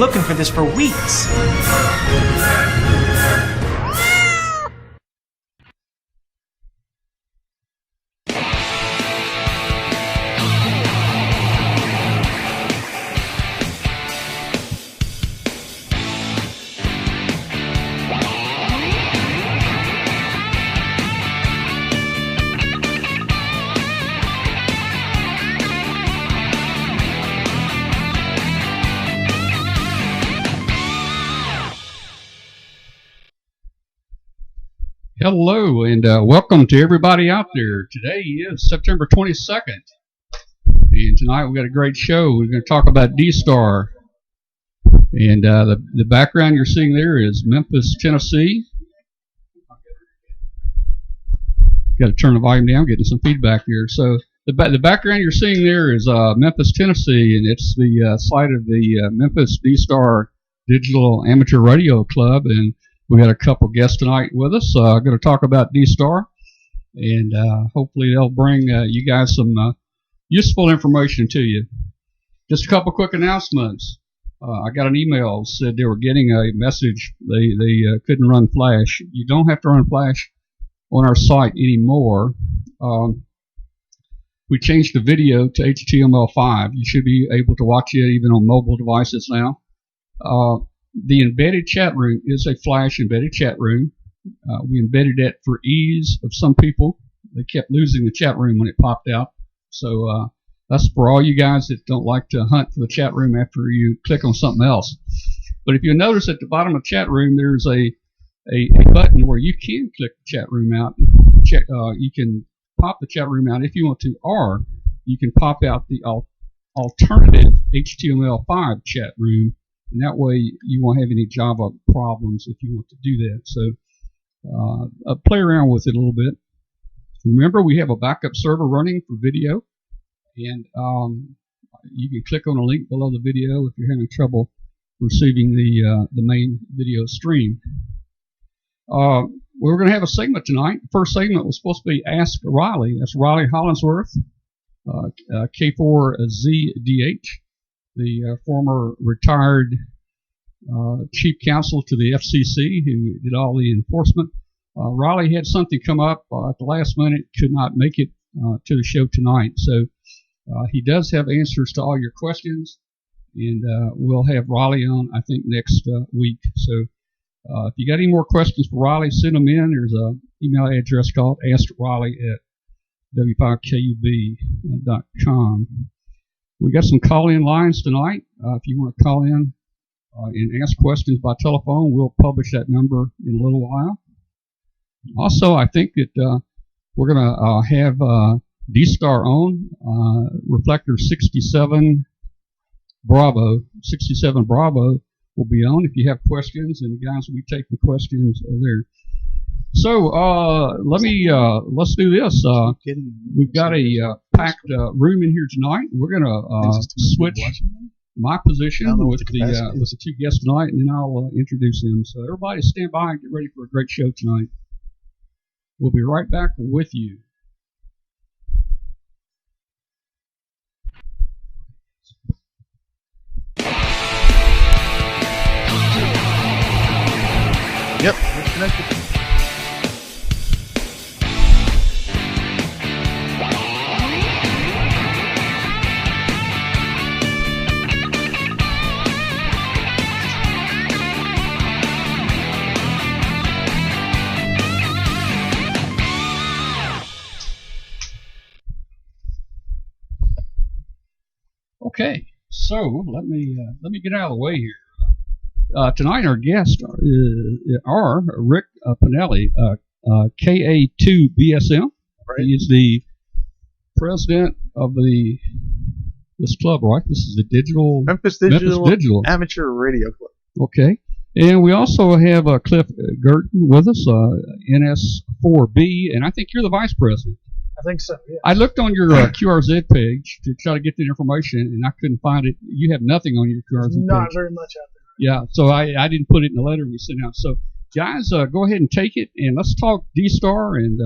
looking for this for weeks. Hello, and welcome to everybody out there. Today is September 22nd, and tonight we've got a great show. We're going to talk about D-Star, and the background you're seeing there is Memphis, Tennessee. Got to turn the volume down, getting some feedback here. So the background you're seeing there is Memphis, Tennessee, and it's the site of the Memphis D-Star Digital Amateur Radio Club, and we got a couple guests tonight with us. Going to talk about D-Star, and hopefully they'll bring you guys some useful information to you. Just a couple quick announcements. I got an email said they were getting a message they couldn't run Flash. You don't have to run Flash on our site anymore. We changed the video to HTML5. You should be able to watch it even on mobile devices now. The embedded chat room is a Flash embedded chat room. We embedded that for ease of some people. They kept losing the chat room when it popped out. So that's for all you guys that don't like to hunt for the chat room after you click on something else. But if you notice at the bottom of the chat room, there's a button where you can click the chat room out. You can pop the chat room out if you want to, or you can pop out the alternative HTML5 chat room. And that way you won't have any Java problems if you want to do that. So play around with it a little bit. Remember, we have a backup server running for video. And you can click on a link below the video if you're having trouble receiving the main video stream. We're going to have a segment tonight. The first segment was supposed to be Ask Riley. That's Riley Hollingsworth, K4ZDH. The former retired chief counsel to the FCC who did all the enforcement. Riley had something come up at the last minute, could not make it to the show tonight. So he does have answers to all your questions, and we'll have Riley on, I think, next week. So if you got any more questions for Riley, send them in. There's an email address called askriley@w5KUB.com. We got some call-in lines tonight. If you want to call in and ask questions by telephone, we'll publish that number in a little while. Also, I think that we're going to have D-Star on reflector 67 Bravo. 67 Bravo will be on if you have questions, and the guys will be taking questions there. So let's do this. We've got a packed room in here tonight. We're gonna switch my position with the two guests tonight, and then I'll introduce them. So everybody stand by and get ready for a great show tonight. We'll be right back with you. Yep, we're connected. Okay, so let me get out of the way here. Tonight our guests are Rick Pinelli, KA2BSM. Right. He is the president of this club, right? This is the Memphis Digital Amateur Radio Club. Okay, and we also have Cliff Gurlen with us, NS4B, and I think you're the vice president. I think so, yeah. I looked on your QRZ page to try to get the information, and I couldn't find it. You have nothing on your QRZ page. Not very much out there. Yeah, so I didn't put it in the letter we sent out. So, guys, go ahead and take it, and let's talk D-Star, and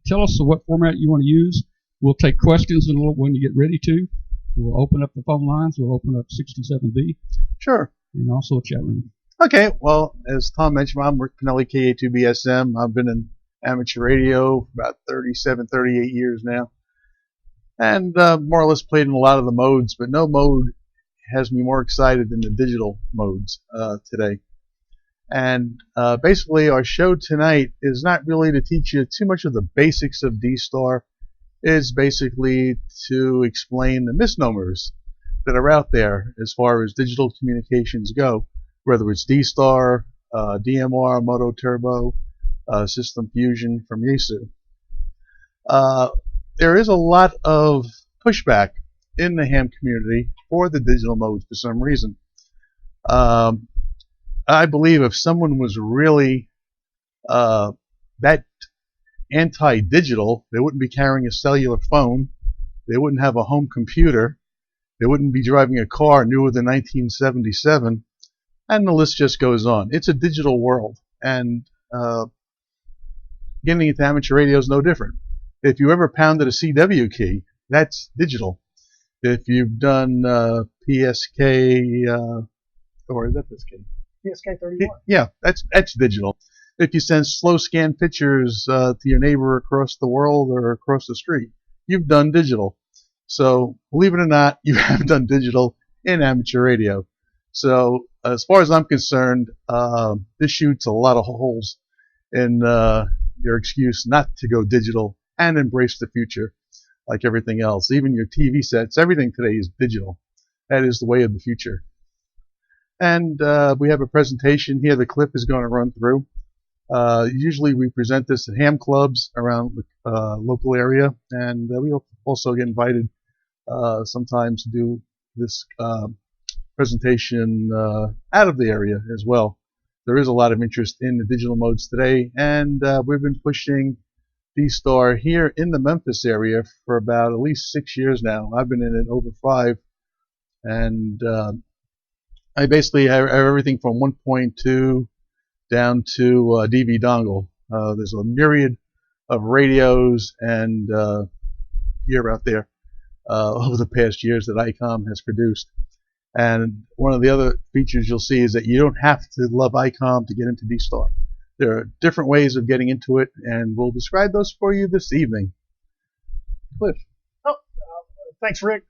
tell us what format you want to use. We'll take questions in a little when you get ready to. We'll open up the phone lines. We'll open up 67B. Sure. and also a chat room. Okay, well, as Tom mentioned, I'm Rick Pinelli, KA2BSM. I've been in amateur radio for about 37, 38 years now, and more or less played in a lot of the modes, but no mode has me more excited than the digital modes today. And basically, our show tonight is not really to teach you too much of the basics of D-Star. It's basically to explain the misnomers that are out there as far as digital communications go, whether it's D-Star, DMR, Moto Turbo, System Fusion from Yaesu. There is a lot of pushback in the ham community for the digital modes for some reason. I believe if someone was really that anti-digital, they wouldn't be carrying a cellular phone, they wouldn't have a home computer, they wouldn't be driving a car newer than 1977, and the list just goes on. It's a digital world, and getting into amateur radio is no different. If you ever pounded a CW key, that's digital. If you've done PSK, or is that this key? PSK31. Yeah, that's digital. If you send slow scan pictures to your neighbor across the world or across the street, you've done digital. So believe it or not, you have done digital in amateur radio. So as far as I'm concerned, this shoots a lot of holes in your excuse not to go digital and embrace the future like everything else. Even your TV sets, everything today is digital. That is the way of the future. And we have a presentation here that Cliff is going to run through. Usually we present this at ham clubs around the local area, and we also get invited sometimes to do this presentation out of the area as well. There is a lot of interest in the digital modes today, and we've been pushing D-Star here in the Memphis area for about at least 6 years now. I've been in it over 5, and I basically have everything from 1.2 down to DV dongle. There's a myriad of radios and gear out there over the past years that ICOM has produced. And one of the other features you'll see is that you don't have to love ICOM to get into D-Star. There are different ways of getting into it, and we'll describe those for you this evening. Cliff. Thanks, Rick.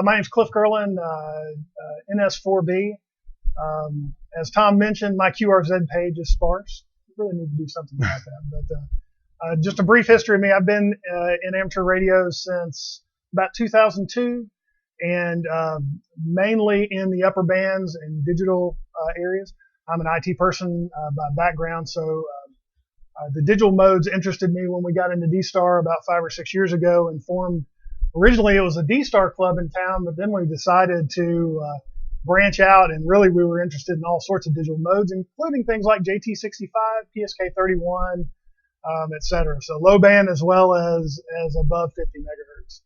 My name's Cliff Gurlen, NS4B. As Tom mentioned, my QRZ page is sparse. We really need to do something about that. But just a brief history of me. I've been in amateur radio since about 2002, and mainly in the upper bands and digital areas. I'm an IT person by background, so the digital modes interested me when we got into D-Star about 5 or 6 years ago and formed. Originally, it was a D-Star club in town, but then we decided to branch out, and really we were interested in all sorts of digital modes, including things like JT65, PSK31, etc. So low band as well as above 50 megahertz.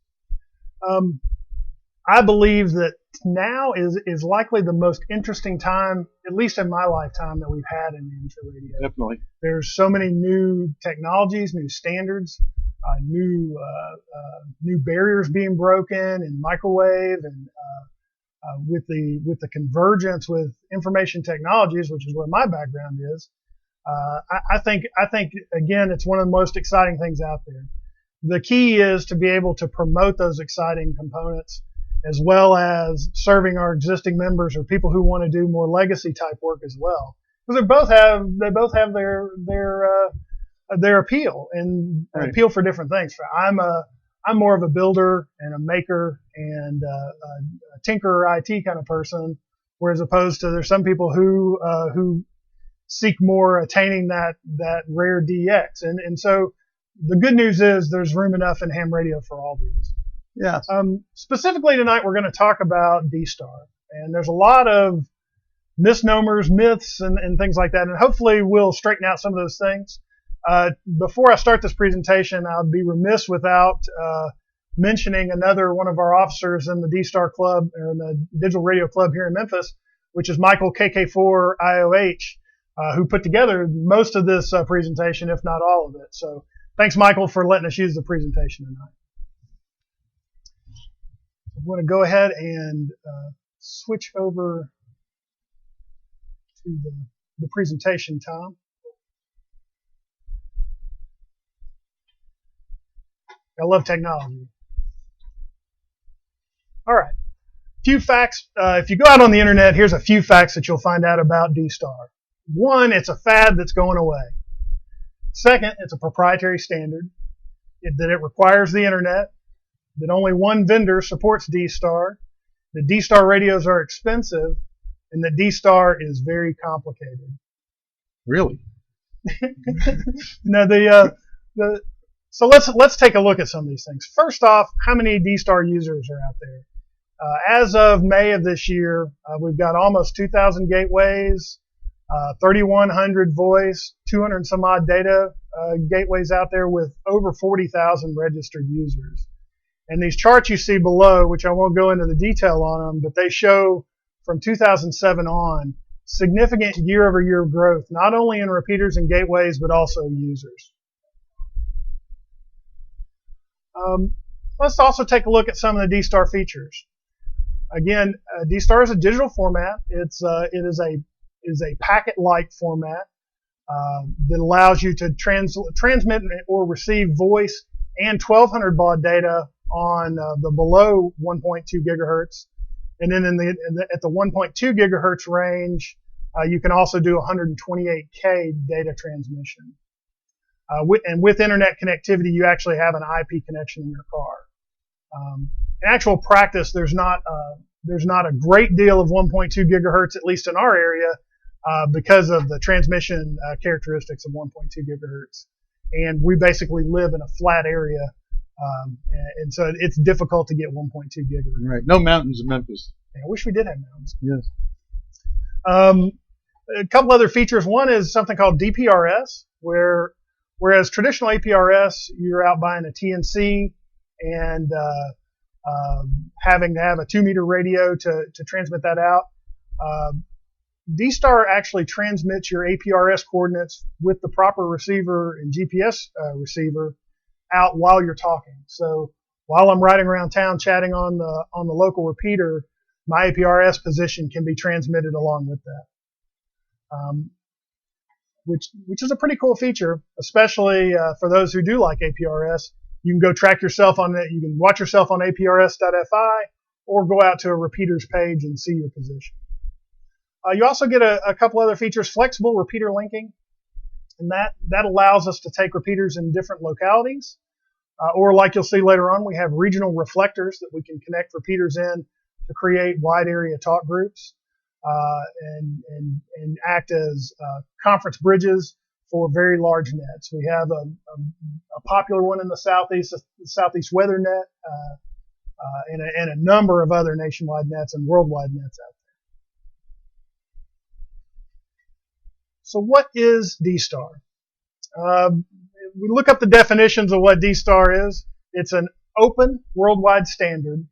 I believe that now is likely the most interesting time, at least in my lifetime, that we've had in amateur radio. Definitely. There's so many new technologies, new standards, new barriers being broken in microwave, and with the convergence with information technologies, which is where my background is. I think again, it's one of the most exciting things out there. The key is to be able to promote those exciting components, as well as serving our existing members or people who want to do more legacy type work as well, because they both have their appeal and right. Appeal for different things. I'm more of a builder and a maker and a tinkerer IT kind of person, whereas opposed to there's some people who seek more attaining that rare DX, and so the good news is there's room enough in ham radio for all these. Yeah. Specifically tonight, we're going to talk about D-Star, and there's a lot of misnomers, myths, and things like that, and hopefully we'll straighten out some of those things. Before I start this presentation, I'd be remiss without mentioning another one of our officers in the D-Star Club, or in the Digital Radio Club here in Memphis, which is Michael KK4IOH, who put together most of this presentation, if not all of it. So thanks, Michael, for letting us use the presentation tonight. I'm going to go ahead and switch over to the presentation, Tom. I love technology. All right. Few facts. If you go out on the internet, here's a few facts that you'll find out about D-Star. One, it's a fad that's going away. Second, it's a proprietary standard. That it requires the internet. That only one vendor supports D-Star. That D-Star radios are expensive. And that D-Star is very complicated. Really? No, so let's take a look at some of these things. First off, how many D-Star users are out there? As of May of this year, we've got almost 2,000 gateways, 3,100 voice, 200 and some odd data gateways out there with over 40,000 registered users. And these charts you see below, which I won't go into the detail on them, but they show from 2007 on significant year-over-year growth, not only in repeaters and gateways, but also users. Let's also take a look at some of the D-Star features. Again, D-Star is a digital format. It is a packet-like format that allows you to transmit or receive voice and 1200 baud data on the below 1.2 gigahertz, and then at the 1.2 gigahertz range, you can also do 128K data transmission. And with internet connectivity, you actually have an IP connection in your car. In actual practice, there's not a great deal of 1.2 gigahertz, at least in our area, because of the transmission characteristics of 1.2 gigahertz. And we basically live in a flat area, and so it's difficult to get 1.2 gigahertz. Right. No mountains in Memphis. Yeah, I wish we did have mountains. Yes. A couple other features. One is something called DPRS, whereas traditional APRS, you're out buying a TNC and having to have a 2-meter radio to transmit that out. D-Star actually transmits your APRS coordinates with the proper receiver and GPS receiver out while you're talking. So while I'm riding around town chatting on the local repeater, my APRS position can be transmitted along with that. Which is a pretty cool feature, especially for those who do like APRS. You can go track yourself on it. You can watch yourself on aprs.fi or go out to a repeaters page and see your position. You also get a couple other features, flexible repeater linking, and that allows us to take repeaters in different localities. Or like you'll see later on, we have regional reflectors that we can connect repeaters in to create wide area talk groups. And act as conference bridges for very large nets. We have a popular one in the Southeast Weather Net, and a number of other nationwide nets and worldwide nets out there. So what is D-Star? We look up the definitions of what D-Star is. It's an open worldwide standard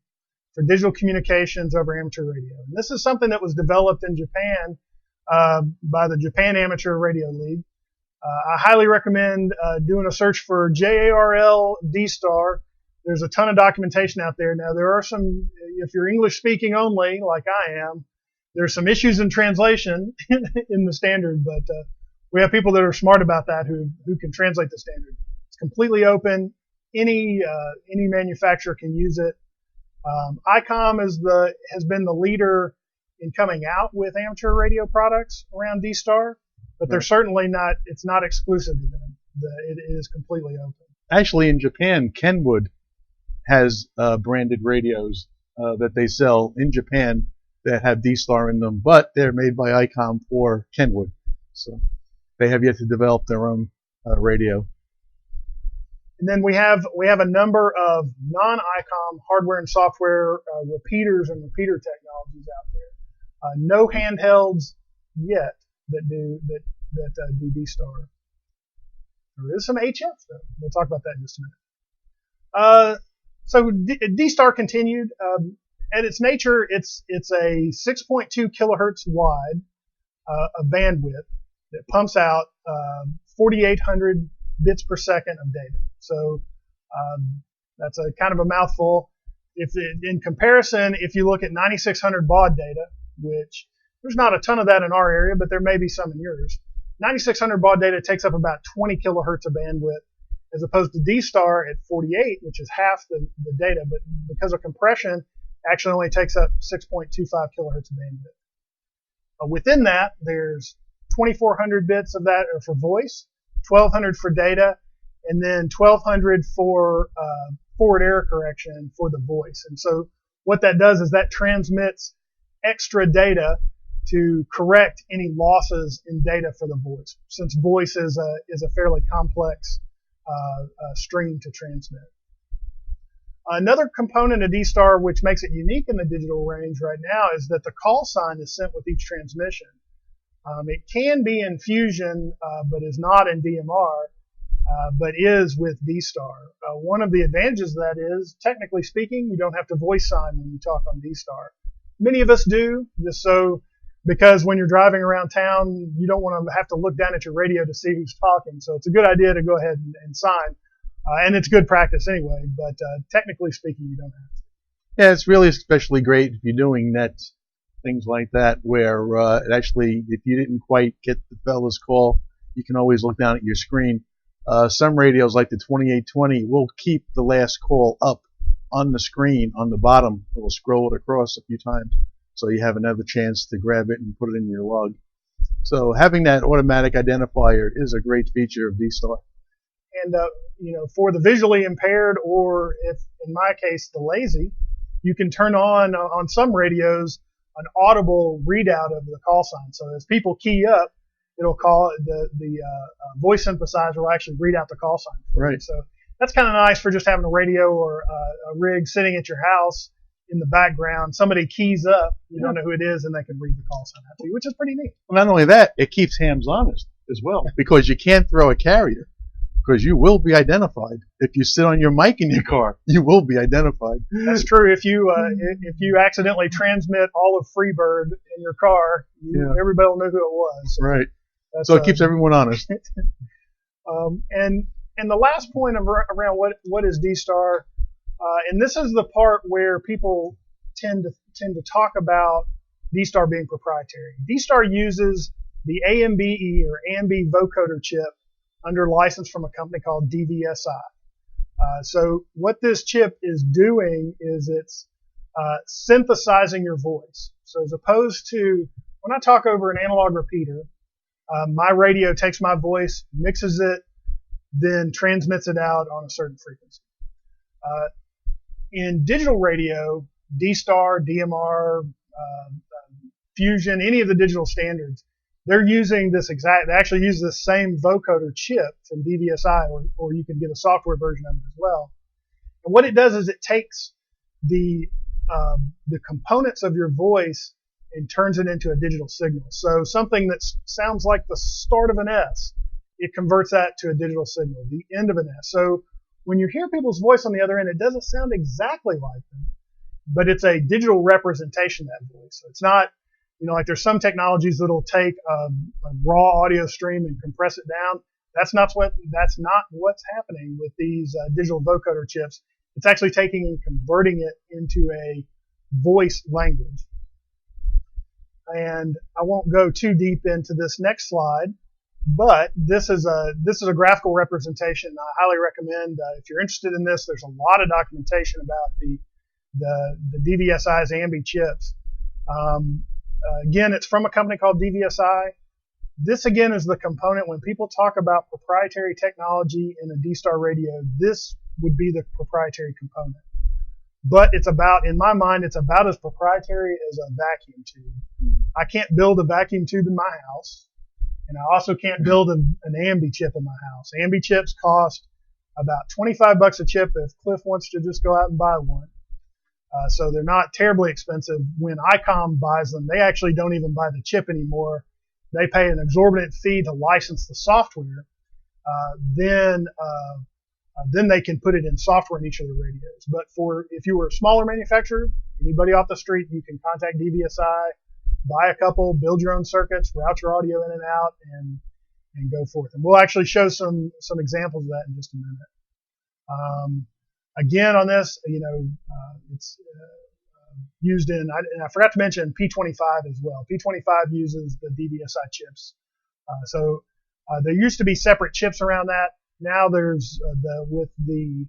for digital communications over amateur radio. And this is something that was developed in Japan by the Japan Amateur Radio League. I highly recommend doing a search for JARL D-Star. There's a ton of documentation out there. Now, there are some, if you're English speaking only, like I am, there's some issues in translation in the standard, but we have people that are smart about that who can translate the standard. It's completely open. Any manufacturer can use it. ICOM has been the leader in coming out with amateur radio products around D-Star, but they're certainly not. It's not exclusive to them. It is completely open. Actually, in Japan, Kenwood has branded radios that they sell in Japan that have D-Star in them, but they're made by ICOM for Kenwood, so they have yet to develop their own radio. And then we have a number of non-ICOM hardware and software repeaters and repeater technologies out there. No handhelds yet that do D-Star. There is some HF though. We'll talk about that in just a minute. So D-Star continued. At its nature, it's a 6.2 kilohertz wide of bandwidth that pumps out 4,800 bits per second of data. So that's a kind of a mouthful. In comparison, if you look at 9,600 baud data, which There's not a ton of that in our area, but there may be some in yours. 9600 baud data takes up about 20 kilohertz of bandwidth, as opposed to D-Star at 48, which is half the data, but because of compression, actually only takes up 6.25 kilohertz of bandwidth. Within that, there's 2400 bits of that are for voice, 1200 for data, and then 1200 for forward error correction for the voice. And so what that does is that transmits extra data to correct any losses in data for the voice, since voice is a fairly complex stream to transmit. Another component of D-Star which makes it unique in the digital range right now is that the call sign is sent with each transmission. It can be in Fusion, but is not in DMR, but is with D-Star. One of the advantages of that is, technically speaking, you don't have to voice sign when you talk on D-Star. Many of us do, because when you're driving around town, you don't want to have to look down at your radio to see who's talking. So it's a good idea to go ahead and sign. And it's good practice anyway, but technically speaking, you don't have to. Yeah, it's really especially great if you're doing nets, things like that, where it actually, if you didn't quite get the fellow's call, you can always look down at your screen. Some radios, like the 2820, will keep the last call up on the screen on the bottom. It will scroll it across a few times, so you have another chance to grab it and put it in your log. So having that automatic identifier is a great feature of D-Star. And for the visually impaired, or if in my case the lazy, you can turn on some radios an audible readout of the call sign. So as people key up, it'll call the voice synthesizer will actually read out the call sign. Right. So that's kind of nice for just having a radio or a rig sitting at your house in the background. Somebody keys up, you don't know who it is, and they can read the call sign out to you, which is pretty neat. Well, not only that, it keeps hams honest as well, because you can't throw a carrier, because you will be identified. If you sit on your mic in your car, you will be identified. That's true. If you accidentally transmit all of Freebird in your car, everybody will know who it was. Right. So it keeps everyone honest. And the last point around what is D-Star, and this is the part where people tend to talk about D-Star being proprietary. D-Star uses the AMBE or AMB vocoder chip under license from a company called DVSI. So what this chip is doing is it's synthesizing your voice. So as opposed to when I talk over an analog repeater, my radio takes my voice, mixes it, then transmits it out on a certain frequency. In digital radio, D-Star, DMR, Fusion, any of the digital standards, they're using they actually use the same vocoder chip from DVSI, or you can get a software version of it as well. And what it does is it takes the components of your voice and turns it into a digital signal. So something that sounds like the start of an S, it converts that to a digital signal, the end of an S. So when you hear people's voice on the other end, it doesn't sound exactly like them, but it's a digital representation of that voice. So it's not, like there's some technologies that'll take a raw audio stream and compress it down. That's not what's happening with these digital vocoder chips. It's actually taking and converting it into a voice language. And I won't go too deep into this next slide, but this is a graphical representation. I highly recommend if you're interested in this. There's a lot of documentation about the DVSI's AMBE chips. Again, it's from a company called DVSI. This again is the component when people talk about proprietary technology in a D-Star radio. This would be the proprietary component. But in my mind, it's about as proprietary as a vacuum tube. I can't build a vacuum tube in my house, and I also can't build an AMBE chip in my house. AMBE chips cost about $25 a chip if Cliff wants to just go out and buy one. So they're not terribly expensive. When ICOM buys them, they actually don't even buy the chip anymore. They pay an exorbitant fee to license the software. Then they can put it in software in each of the radios. But if you were a smaller manufacturer, anybody off the street, you can contact DVSI, buy a couple, build your own circuits, route your audio in and out, and go forth. And we'll actually show some examples of that in just a minute. Again, on this, used in, and I forgot to mention P25 as well. P25 uses the DVSI chips. So there used to be separate chips around that. Now there's with the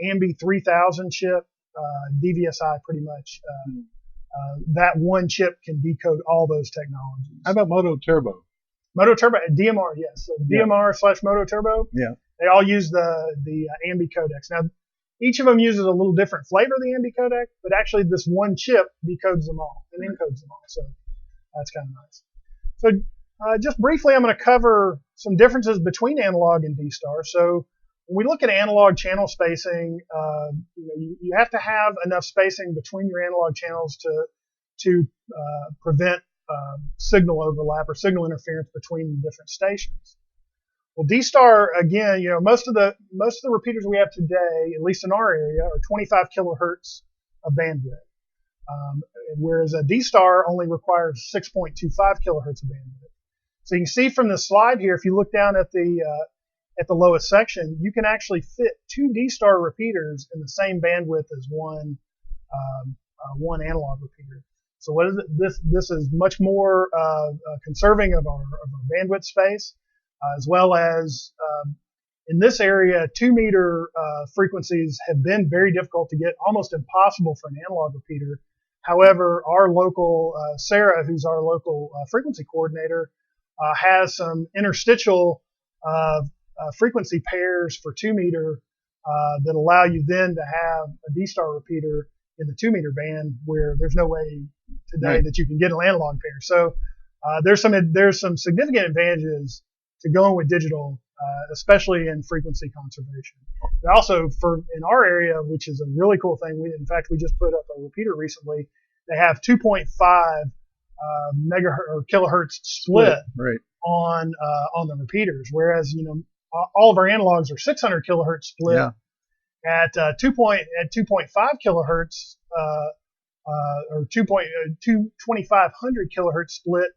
AMB 3000 chip, DVSI pretty much, that one chip can decode all those technologies. How about Moto Turbo? Moto Turbo, DMR, yes. So DMR/Moto Turbo. Yeah. They all use the AMB codecs. Now, each of them uses a little different flavor of the AMB codec, but actually this one chip decodes them all and encodes them all. So that's kind of nice. So just briefly, I'm going to cover some differences between analog and D-Star. So when we look at analog channel spacing, you have to have enough spacing between your analog channels to prevent signal overlap or signal interference between different stations. Well, D-Star, again, most of the repeaters we have today, at least in our area, are 25 kilohertz of bandwidth, whereas a D-Star only requires 6.25 kilohertz of bandwidth. So you can see from the slide here, if you look down at the lowest section, you can actually fit two D-Star repeaters in the same bandwidth as one analog repeater. So what is it? This is much more conserving of our bandwidth space, as well as in this area, 2-meter frequencies have been very difficult to get, almost impossible for an analog repeater. However, our local Sarah, who's our local frequency coordinator, has some interstitial frequency pairs for 2-meter that allow you then to have a D-Star repeater in the 2-meter band where there's no way today that you can get an analog pair. So there's some significant advantages to going with digital, especially in frequency conservation. But also in our area, which is a really cool thing, we just put up a repeater recently. They have 2.5 megahertz or kilohertz split on the repeaters, whereas all of our analogs are 600 kilohertz split. Yeah. At 2.5 kilohertz or 2500 kilohertz split,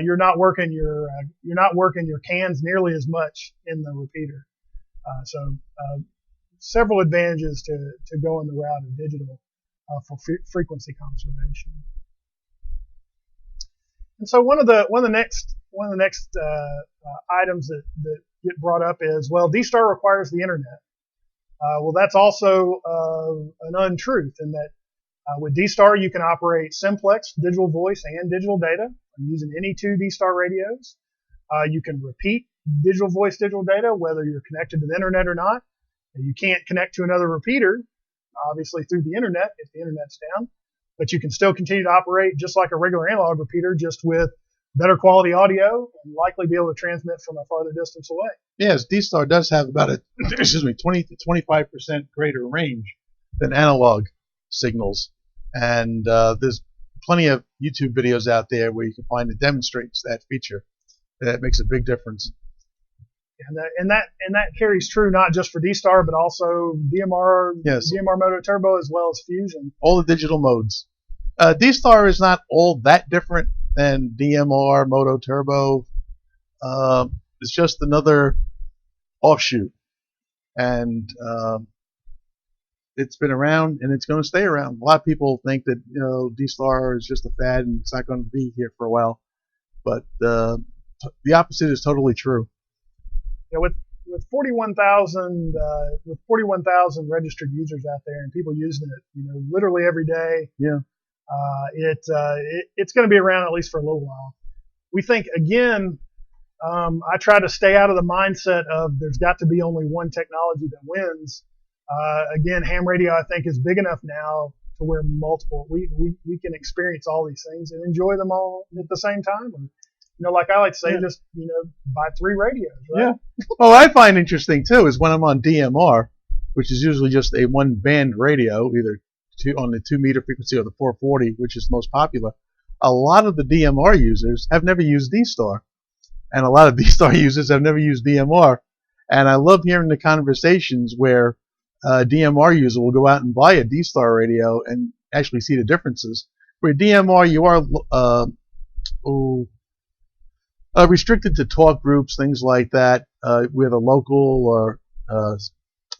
you're not working your cans nearly as much in the repeater. So several advantages to go in the route of digital for frequency conservation. And so one of the next items that get brought up is, well, D-Star requires the internet. Well, that's also an untruth in that with D-Star you can operate simplex digital voice and digital data using any two D-Star radios. You can repeat digital voice, digital data whether you're connected to the internet or not. You can't connect to another repeater, obviously through the internet if the internet's down, but you can still continue to operate just like a regular analog repeater, just with better quality audio and likely be able to transmit from a farther distance away. Yes, D-Star does have about 20 to 25% greater range than analog signals. And there's plenty of YouTube videos out there where you can find that demonstrates that feature. That makes a big difference. And that carries true not just for D-Star, but also DMR, DMR Moto Turbo, as well as Fusion. All the digital modes. D-Star is not all that different than DMR Moto Turbo. It's just another offshoot, and it's been around and it's going to stay around. A lot of people think that D-Star is just a fad and it's not going to be here for a while, but the opposite is totally true. With 41,000 registered users out there and people using it, literally every day. Yeah. It's going to be around at least for a little while. We think, again, I try to stay out of the mindset of there's got to be only one technology that wins. Again, ham radio, I think, is big enough now to where we can experience all these things and enjoy them all at the same time. And, like I like to say, just, buy 3 radios, right? Yeah. Well, what I find interesting, too, is when I'm on DMR, which is usually just a one-band radio, either on the 2-meter frequency or the 440, which is most popular, a lot of the DMR users have never used D-Star. And a lot of D-Star users have never used DMR. And I love hearing the conversations where a DMR user will go out and buy a D-Star radio and actually see the differences. Where DMR, you are restricted to talk groups, things like that, with a local or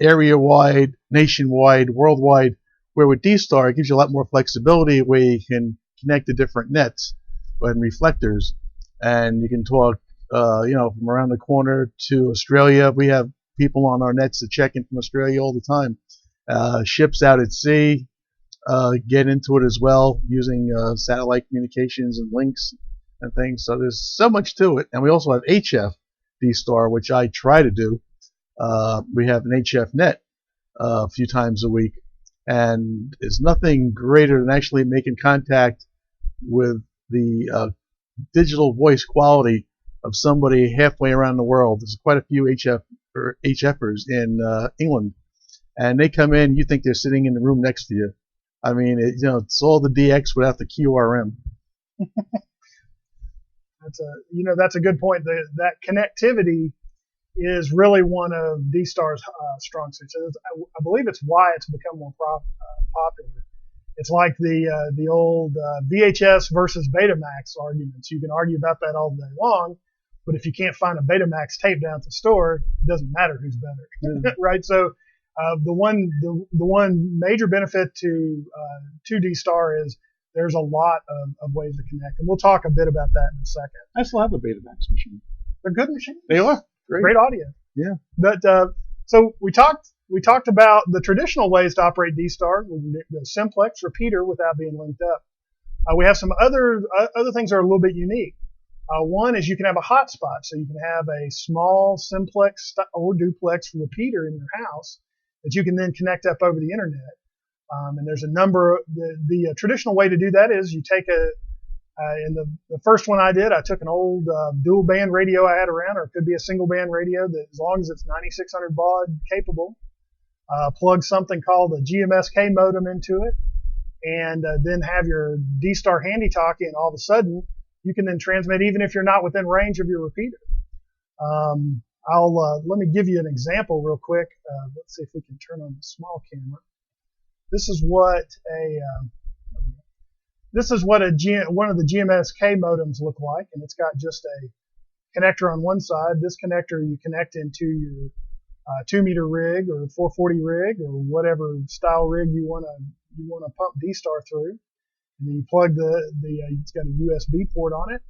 area-wide, nationwide, worldwide Where with D-Star, it gives you a lot more flexibility where you can connect to different nets and reflectors, and you can talk, from around the corner to Australia. We have people on our nets that check in from Australia all the time. Ships out at sea get into it as well using satellite communications and links and things. So there's so much to it. And we also have HF D-Star, which I try to do. We have an HF net a few times a week. And there's nothing greater than actually making contact with the digital voice quality of somebody halfway around the world. There's quite a few HFers in England, and they come in. You think they're sitting in the room next to you. I mean, it's all the DX without the QRM. That's a good point. That connectivity is really one of D-Star's strong suits. I believe it's why it's become more popular. It's like the old VHS versus Betamax arguments. You can argue about that all day long, but if you can't find a Betamax tape down at the store, it doesn't matter who's better, right? So the one major benefit to D-Star is there's a lot of ways to connect, and we'll talk a bit about that in a second. I still have a Betamax machine. They're good machines. They are. Great audio. Yeah. But so we talked about the traditional ways to operate D-Star, the simplex repeater without being linked up. We have some other things that are a little bit unique. One is you can have a hotspot, so you can have a small simplex or duplex repeater in your house that you can then connect up over the internet. And there's a number. The traditional way to do that is you take in the first one I did, I took an old dual band radio I had around, or it could be a single band radio that, as long as it's 9600 baud capable, plug something called a GMSK modem into it, and then have your D-Star handy talkie, and all of a sudden you can then transmit even if you're not within range of your repeater. Let me give you an example real quick. Let's see if we can turn on the small camera. This is what one of the GMSK modems look like, and it's got just a connector on one side. This connector you connect into your 2-meter rig or 440 rig or whatever style rig you want to pump D-Star through, and then you plug it's got a USB port on it.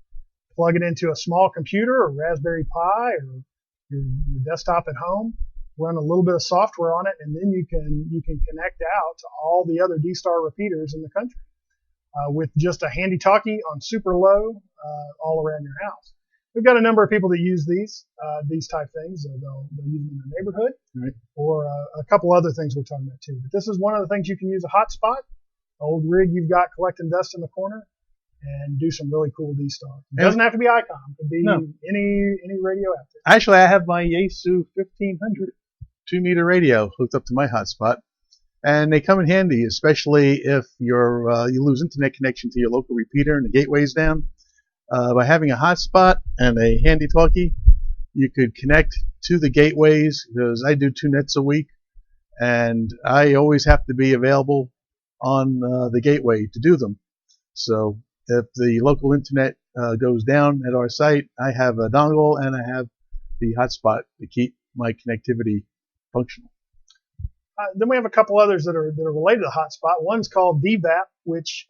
Plug it into a small computer or Raspberry Pi or your desktop at home. Run a little bit of software on it, and then you can connect out to all the other D-Star repeaters in the country. With just a handy talkie on super low all around your house. We've got a number of people that use these type things. They'll use them in the neighborhood, right, or a couple other things we're talking about too. But this is one of the things you can use a hotspot, old rig you've got collecting dust in the corner, and do some really cool D-Star. It doesn't have to be ICOM. It could be any radio out there. Actually, I have my Yaesu 1500 2-meter radio hooked up to my hotspot. And they come in handy, especially if you lose internet connection to your local repeater and the gateway's down. By having a hotspot and a handy talkie, you could connect to the gateways, because I do 2 nets a week, and I always have to be available on the gateway to do them. So if the local internet goes down at our site, I have a dongle and I have the hotspot to keep my connectivity functional. Then we have a couple others that are related to the hotspot. One's called DVAP, which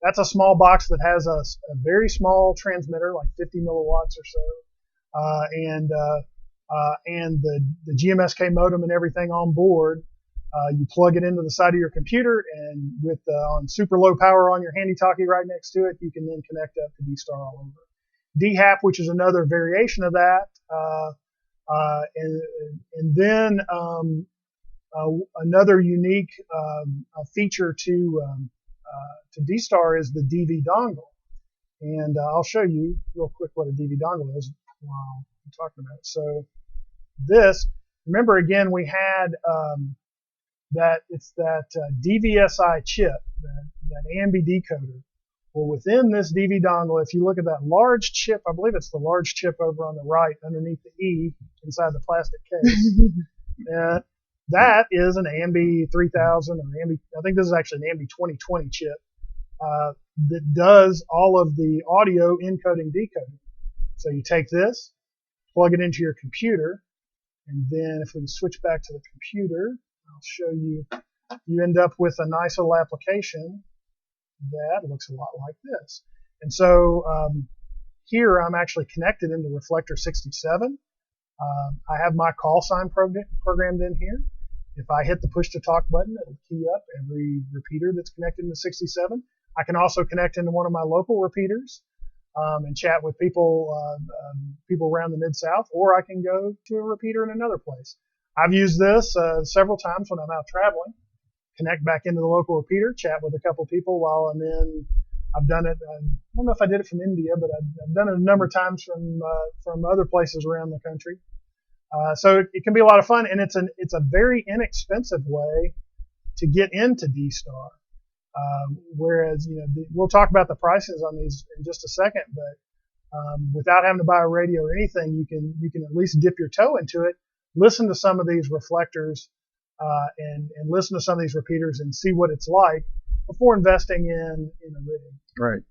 that's a small box that has a very small transmitter, like 50 milliwatts or so, and the GMSK modem and everything on board. You plug it into the side of your computer, and with on super low power on your handy talkie right next to it, you can then connect up to D-Star all over. DHAP, which is another variation of that, and then another unique feature to D-Star is the DV dongle, and I'll show you real quick what a DV dongle is while I'm talking about it. So this, remember again, we had that DVSI chip, that AMB decoder. Well, within this DV dongle, if you look at that large chip, I believe it's the large chip over on the right underneath the E inside the plastic case. That is an AMB 3000 or AMB, I think this is actually an AMB 2020 chip that does all of the audio encoding decoding. So you take this, plug it into your computer, and then if we can switch back to the computer, I'll show you. you end up with a nice little application that looks a lot like this. And so here I'm actually connected into Reflector 67. I have my call sign programmed in here. If I hit the push to talk button, it'll key up every repeater that's connected into 67. I can also connect into one of my local repeaters and chat with people around the Mid-South, or I can go to a repeater in another place. I've used this several times when I'm out traveling. Connect back into the local repeater, chat with a couple people while I'm in. I've done it. I don't know if I did it from India, but I've done it a number of times from other places around the country. So it can be a lot of fun, and it's a very inexpensive way to get into D-Star. Whereas, we'll talk about the prices on these in just a second, but without having to buy a radio or anything, you can at least dip your toe into it, listen to some of these reflectors, and listen to some of these repeaters and see what it's like before investing in a rig. Right.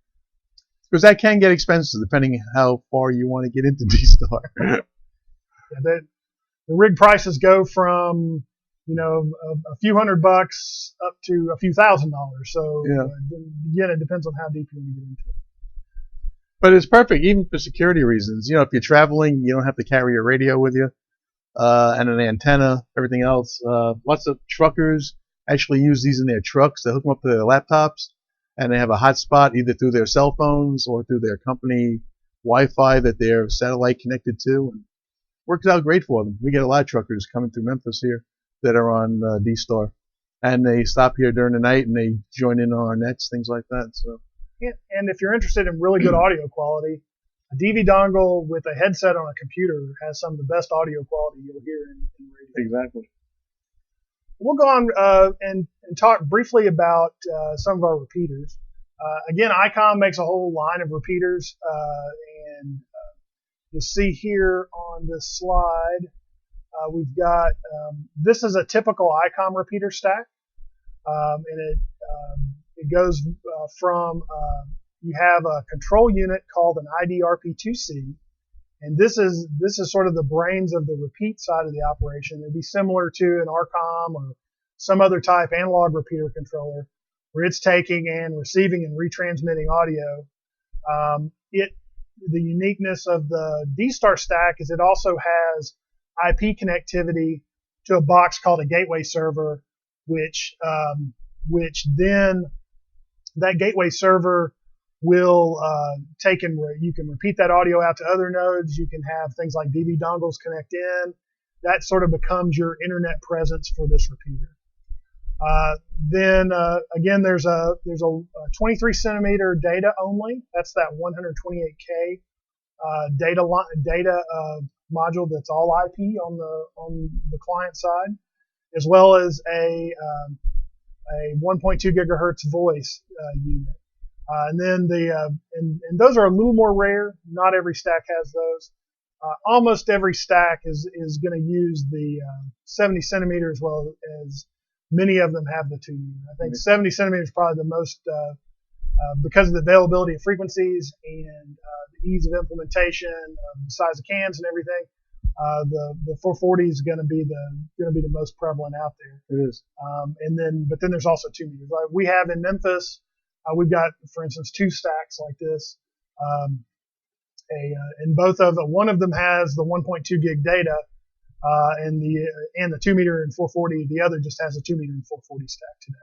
Because that can get expensive depending how far you want to get into D-Star. Yeah, the rig prices go from a few $100 up to a few $1,000. So again, it depends on how deep you want to get into it. But it's perfect, even for security reasons. If you're traveling, you don't have to carry a radio with you, and an antenna, everything else. Lots of truckers actually use these in their trucks. They hook them up to their laptops, and they have a hotspot either through their cell phones or through their company Wi-Fi that they're satellite connected to. And works out great for them. We get a lot of truckers coming through Memphis here that are on D-Star, and they stop here during the night and they join in on our nets, things like that. So, and if you're interested in really good audio quality, a DV dongle with a headset on a computer has some of the best audio quality you'll hear in radio. Exactly. We'll go on and talk briefly about some of our repeaters. Again, ICOM makes a whole line of repeaters, and you'll see here on this slide, we've got, this is a typical ICOM repeater stack, and it goes from, you have a control unit called an IDRP2C, and this is sort of the brains of the repeat side of the operation. It'd be similar to an RCOM or some other type analog repeater controller, where it's taking and receiving and retransmitting audio. The uniqueness of the D-Star stack is it also has IP connectivity to a box called a gateway server, which then that gateway server will take and you can repeat that audio out to other nodes. You can have things like DV dongles connect in. That sort of becomes your internet presence for this repeater. Then again, there's a 23 centimeter data only. That's that 128K data module that's all IP on the client side, as well as a 1.2 gigahertz voice unit. And then and those are a little more rare. Not every stack has those. Almost every stack is going to use the 70 centimeter, as well as many of them have the 2 meter. I think 70 centimeters is probably the most, because of the availability of frequencies and the ease of implementation, the size of cans and everything. The 440 is going to be the most prevalent out there. It is. But then there's also 2 meters. Like we have in Memphis, we've got, for instance, 2 stacks like this. And both of them, one of them has the 1.2 gig data, and the 2 meter and 440. The other just has a 2 meter and 440 stack today.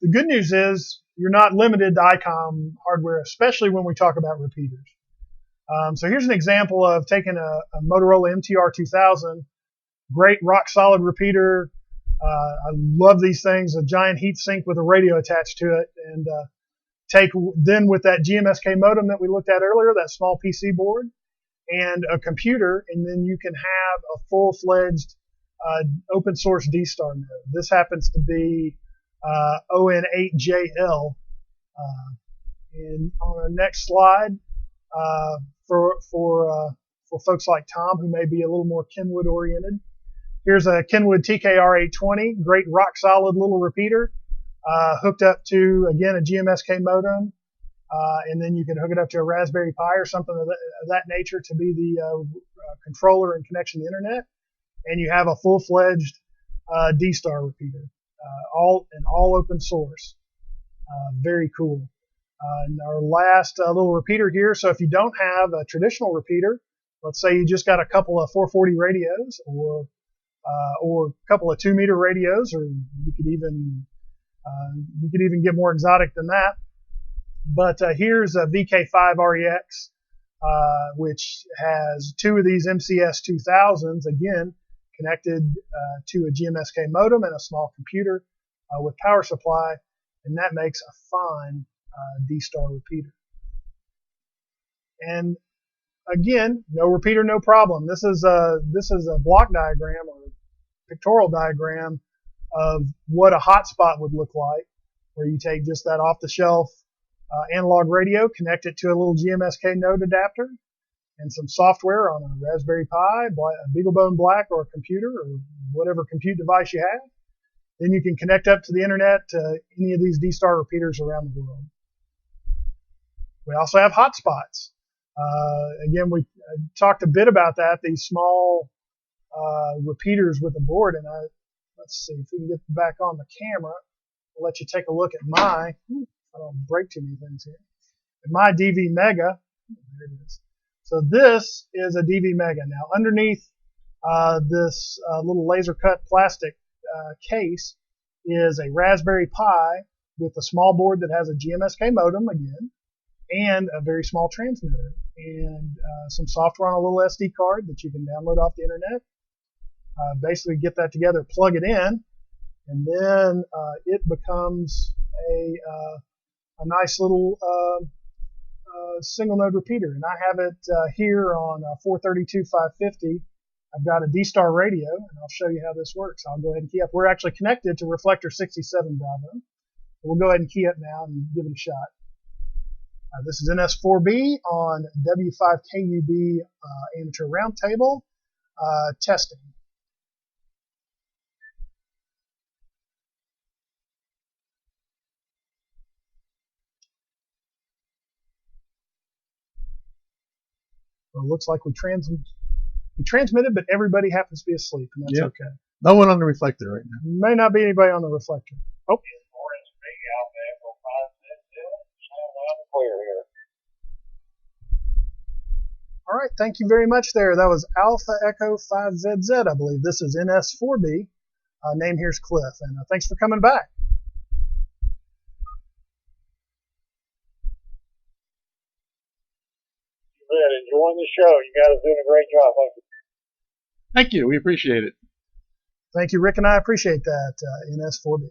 The good news is you're not limited to ICOM hardware, especially when we talk about repeaters. So here's an example of taking a Motorola MTR 2000, great rock solid repeater. I love these things, a giant heat sink with a radio attached to it, and then with that GMSK modem that we looked at earlier, that small PC board, and a computer, and then you can have a full-fledged open source D-Star node. This happens to be ON8JL. And on our next slide, for folks like Tom who may be a little more Kenwood oriented, here's a Kenwood TKR820, great rock solid little repeater, hooked up to, again, a GMSK modem. And then you can hook it up to a Raspberry Pi or something of that nature to be the controller and connection to the internet. And you have a full-fledged D-Star repeater, all open source. Very cool. And our last little repeater here. So if you don't have a traditional repeater, let's say you just got a couple of 440 radios, or a couple of 2-meter radios, or you could even get more exotic than that. But here's a VK5REX, which has 2 of these MCS 2000s, again connected to a GMSK modem and a small computer with power supply, and that makes a fine D-Star repeater. And again, no repeater, no problem. This is a block diagram or pictorial diagram of what a hotspot would look like, where you take just that off-the-shelf analog radio, connect it to a little GMSK node adapter, and some software on a Raspberry Pi, a BeagleBone Black, or a computer, or whatever compute device you have. Then you can connect up to the internet to any of these D-Star repeaters around the world. We also have hotspots. Again, we talked a bit about that, these small repeaters with a board. And let's see if we can get back on the camera. I'll let you take a look at I don't break too many things here. At my DV Mega. There it is. So this is a DV Mega. Now, underneath this little laser cut plastic case is a Raspberry Pi with a small board that has a GMSK modem again, and a very small transmitter, and some software on a little SD card that you can download off the internet. Basically get that together, plug it in, and then it becomes a nice little single node repeater. And I have it here on 432/550. I've got a D-Star radio, and I'll show you how this works. I'll go ahead and key up. We're actually connected to Reflector 67 Bravo. We'll go ahead and key up now and give it a shot. This is NS4B on W5KUB Amateur Roundtable testing. Well, it looks like we transmitted, but everybody happens to be asleep, and that's okay. No one on the reflector right now. May not be anybody on the reflector. Oh. All right, thank you very much there. That was Alpha Echo 5ZZ, I believe. This is NS4B. Name here's Cliff, and thanks for coming back. Enjoying the show. You guys are doing a great job. Thank you. Thank you. We appreciate it. Thank you, Rick, and I appreciate that, NS4B.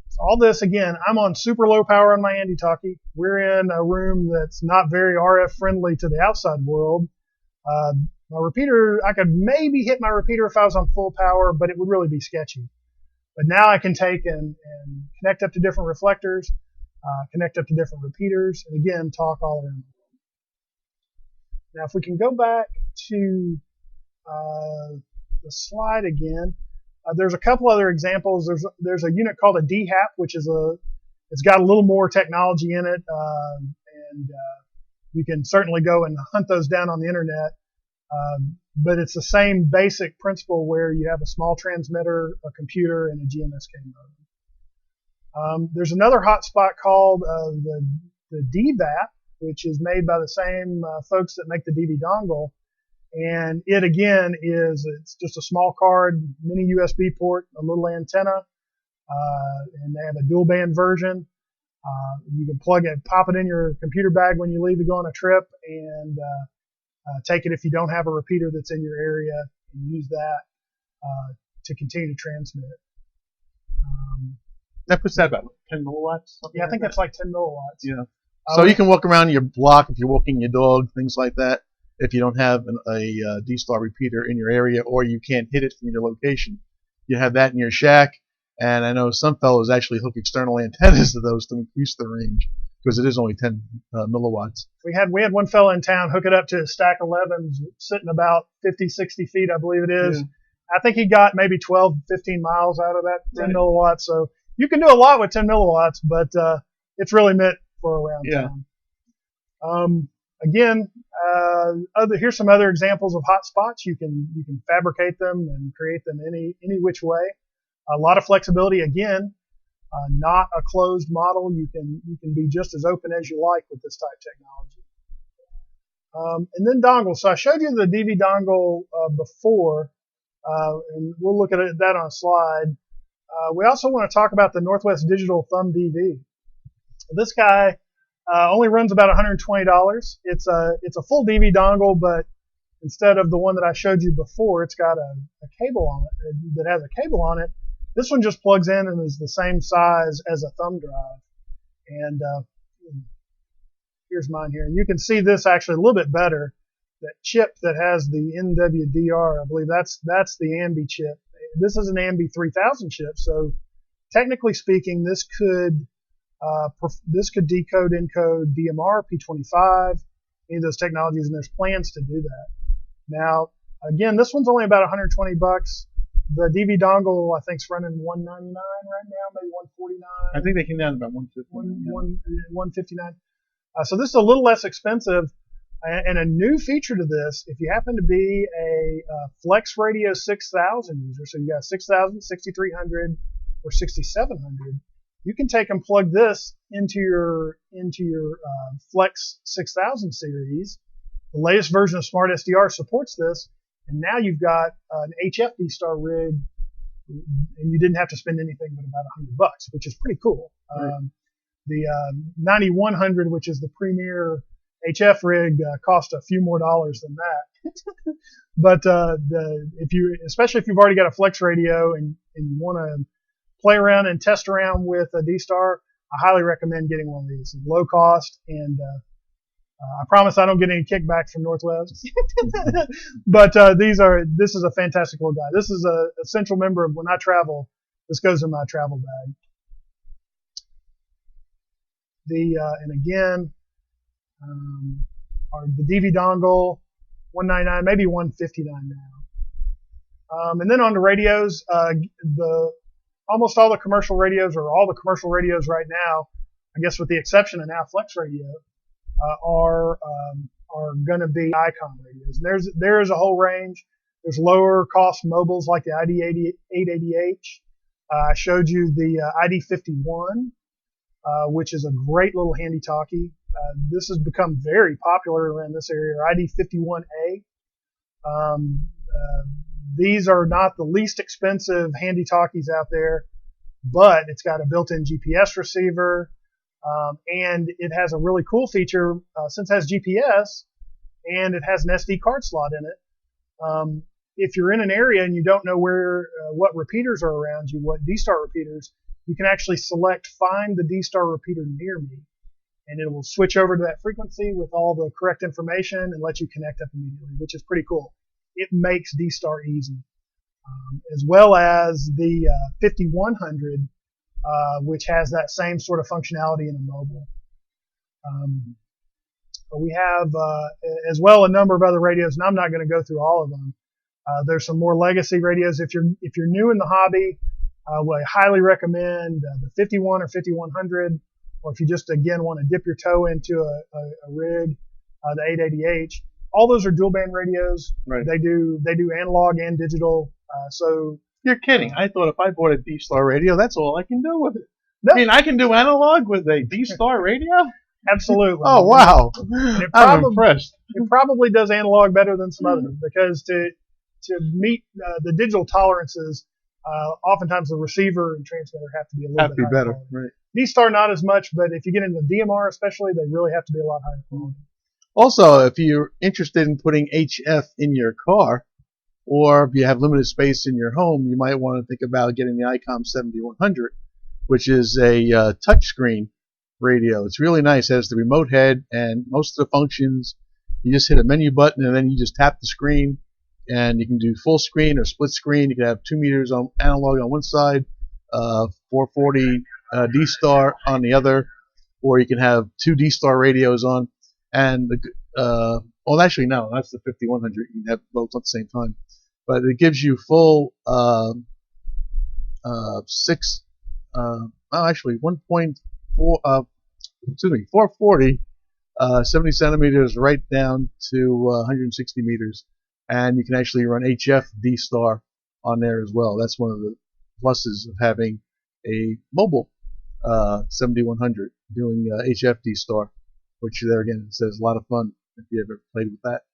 So all this, again, I'm on super low power on my Andy Talkie. We're in a room that's not very RF friendly to the outside world. My repeater, I could maybe hit my repeater if I was on full power, but it would really be sketchy. But now I can take and connect up to different reflectors, connect up to different repeaters, and again, talk all around the world. Now, if we can go back to the slide again, there's a couple other examples. There's a unit called a DHAP, which is it's got a little more technology in it, and you can certainly go and hunt those down on the internet. But it's the same basic principle where you have a small transmitter, a computer, and a GMSK modem. There's another hotspot called the DVAP, which is made by the same folks that make the DV dongle. And it, again, it's just a small card, mini USB port, a little antenna, and they have a dual band version. You can plug it, pop it in your computer bag when you leave to go on a trip, and take it if you don't have a repeater that's in your area, and use that to continue to transmit. That puts that about 10 milliwatts? Yeah, I think that's like 10 milliwatts. Yeah. So you can walk around your block if you're walking your dog, things like that, if you don't have a D-Star repeater in your area, or you can't hit it from your location. You have that in your shack, and I know some fellows actually hook external antennas to those to increase the range, because it is only 10 milliwatts. We had one fellow in town hook it up to a stack 11s sitting about 50, 60 feet, I believe it is. Yeah. I think he got maybe 12, 15 miles out of that 10 milliwatts. So you can do a lot with 10 milliwatts, but it's really meant for around town. Again, here's some other examples of hotspots. You can fabricate them and create them any which way. A lot of flexibility. Again, not a closed model. You can be just as open as you like with this type technology. And then dongles. So I showed you the DV dongle before, and we'll look at that on a slide. We also want to talk about the Northwest Digital Thumb DV. This guy only runs about $120. It's a full DV dongle, but instead of the one that I showed you before, it's got a cable on it that has a cable on it. This one just plugs in and is the same size as a thumb drive. And here's mine here. And you can see this actually a little bit better. That chip that has the NWDR, I believe that's the AMBI chip. This is an AMBI 3000 chip, so technically speaking, this could decode, encode DMR, P25, any of those technologies, and there's plans to do that. Now, again, this one's only about $120. The DV dongle, I think, is running $199 right now, maybe $149. I think they came down to about $150. $159. So this is a little less expensive. And a new feature to this, if you happen to be a Flex Radio 6000 user, so you got 6000, 6300, or 6700, you can take and plug this into your Flex 6000 series. The latest version of Smart SDR supports this, and now you've got an HF D-Star rig, and you didn't have to spend anything but about $100, which is pretty cool. Right. The 9100, which is the premier HF rig, cost a few more dollars than that. But especially if you've already got a Flex radio and you want to play around and test around with a D-Star, I highly recommend getting one of these. It's low cost, and I promise I don't get any kickbacks from Northwest. But this is a fantastic little guy. This is a essential member of when I travel. This goes in my travel bag. And again, the DV dongle, $199, maybe $159 now. And then on the radios, almost all the commercial radios, or all the commercial radios right now, I guess with the exception of now Flex Radio, are going to be ICOM radios. And there is a whole range. There's lower cost mobiles like the ID880H. I showed you the ID51, which is a great little handy talkie. This has become very popular around this area, or ID51A. These are not the least expensive handy talkies out there, but it's got a built-in GPS receiver, and it has a really cool feature since it has GPS, and it has an SD card slot in it. If you're in an area and you don't know what repeaters are around you, what D-Star repeaters, you can actually select Find the D-Star repeater near me, and it will switch over to that frequency with all the correct information and let you connect up immediately, which is pretty cool. It makes D-Star easy. As well as the 5100, which has that same sort of functionality in a mobile. We have as well a number of other radios, and I'm not going to go through all of them. There's some more legacy radios. If you're new in the hobby, I highly recommend the 51 or 5100, or if you just again want to dip your toe into a rig, the 880H. All those are dual band radios. Right. They do analog and digital. So you're kidding. I thought if I bought a D-Star radio, that's all I can do with it. No. I mean, I can do analog with a D-Star radio? Absolutely. Oh, wow. I'm impressed. It probably does analog better than some others, because to meet the digital tolerances, oftentimes the receiver and transmitter have to be a little bit higher quality. Right. D-Star not as much, but if you get into DMR especially, they really have to be a lot higher quality. Also, if you're interested in putting HF in your car, or if you have limited space in your home, you might want to think about getting the ICOM 7100, which is a touchscreen radio. It's really nice. It has the remote head, and most of the functions, you just hit a menu button, and then you just tap the screen, and you can do full screen or split screen. You can have 2 meters on analog on one side, 440 D-Star on the other, or you can have 2 D-Star radios on. And well, actually, no, that's the 5100. You can have both at the same time. But it gives you full 440 70 centimeters right down to 160 meters. And you can actually run HF D-Star on there as well. That's one of the pluses of having a mobile 7100 doing HF D-Star, which there again says a lot of fun if you ever played with that.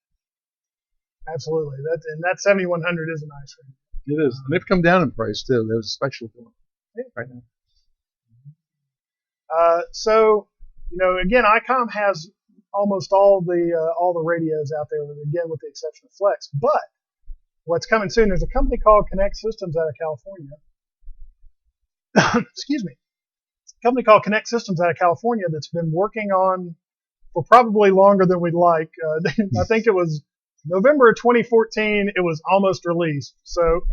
Absolutely. That 7100 is a nice radio. It is. And they've come down in price too. There's a special for them right now. So, again, ICOM has almost all the radios out there, again, with the exception of Flex. But what's coming soon, there's a company called Connect Systems out of California. Excuse me. A company called Connect Systems out of California that's been working on for probably longer than we'd like. I think it was November of 2014. It was almost released. So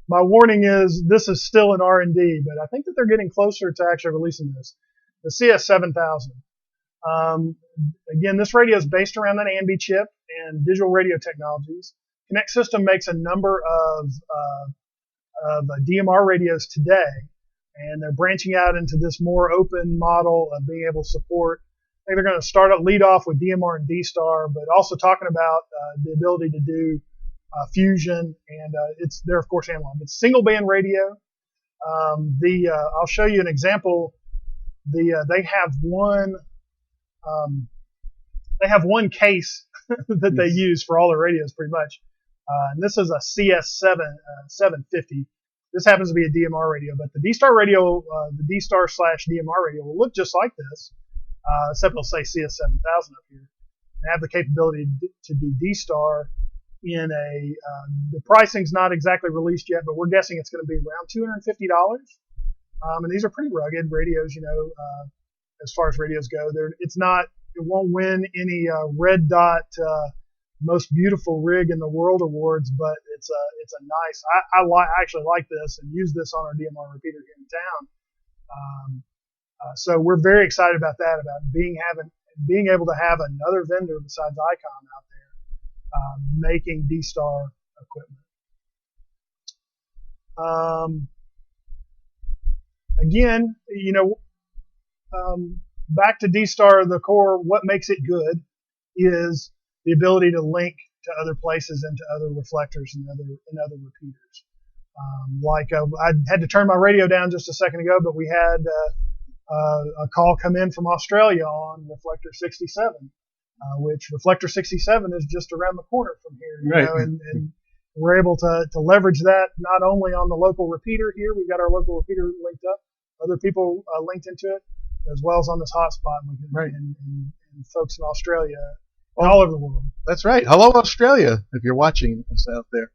my warning is this is still in R&D, but I think that they're getting closer to actually releasing this. The CS7000. Again, this radio is based around that AMB chip and digital radio technologies. Connect System makes a number of DMR radios today, and they're branching out into this more open model of being able to support. I think they're going to lead off with DMR and D-Star, but also talking about the ability to do fusion, and they're of course analog. It's single band radio. I'll show you an example. They have one case that they use for all their radios pretty much. And this is a CS750. This happens to be a DMR radio, but the D-Star radio, the D-Star/DMR radio will look just like this, except it'll say CS7000 up here. They have the capability to do D-Star in the pricing's not exactly released yet, but we're guessing it's going to be around $250. And these are pretty rugged radios, as far as radios go. It won't win any Red Dot most beautiful rig in the world awards, but it's a nice. I actually like this and use this on our DMR repeater here in town. So we're very excited about that, about being able to have another vendor besides ICOM out there making D-Star equipment. Again, back to D-Star, the core, what makes it good is the ability to link to other places and to other reflectors and other repeaters. I had to turn my radio down just a second ago, but we had a call come in from Australia on Reflector 67, which Reflector 67 is just around the corner from here, right. And we're able to leverage that not only on the local repeater here, we've got our local repeater linked up, other people linked into it, as well as on this hotspot, and folks in Australia and all over the world. That's right. Hello, Australia, if you're watching us out there.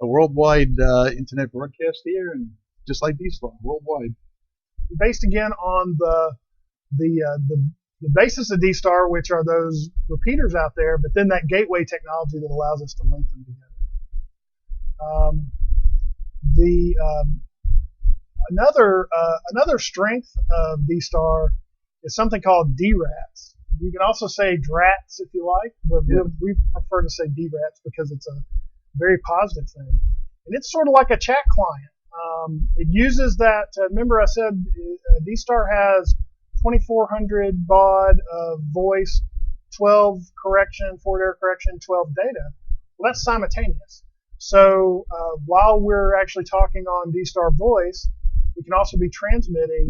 A worldwide internet broadcast here, and just like D-Star, worldwide. Based again on the basis of D-Star, which are those repeaters out there, but then that gateway technology that allows us to link them together. Another strength of D-Star is something called DRATS. You can also say DRATS if you like, but we prefer to say DRATS because it's a very positive thing. And it's sort of like a chat client. It uses that. Remember, I said D-Star has 2,400 baud of voice, 12 correction, forward error correction, 12 data. Well, that's simultaneous. So while we're actually talking on D-Star voice, we can also be transmitting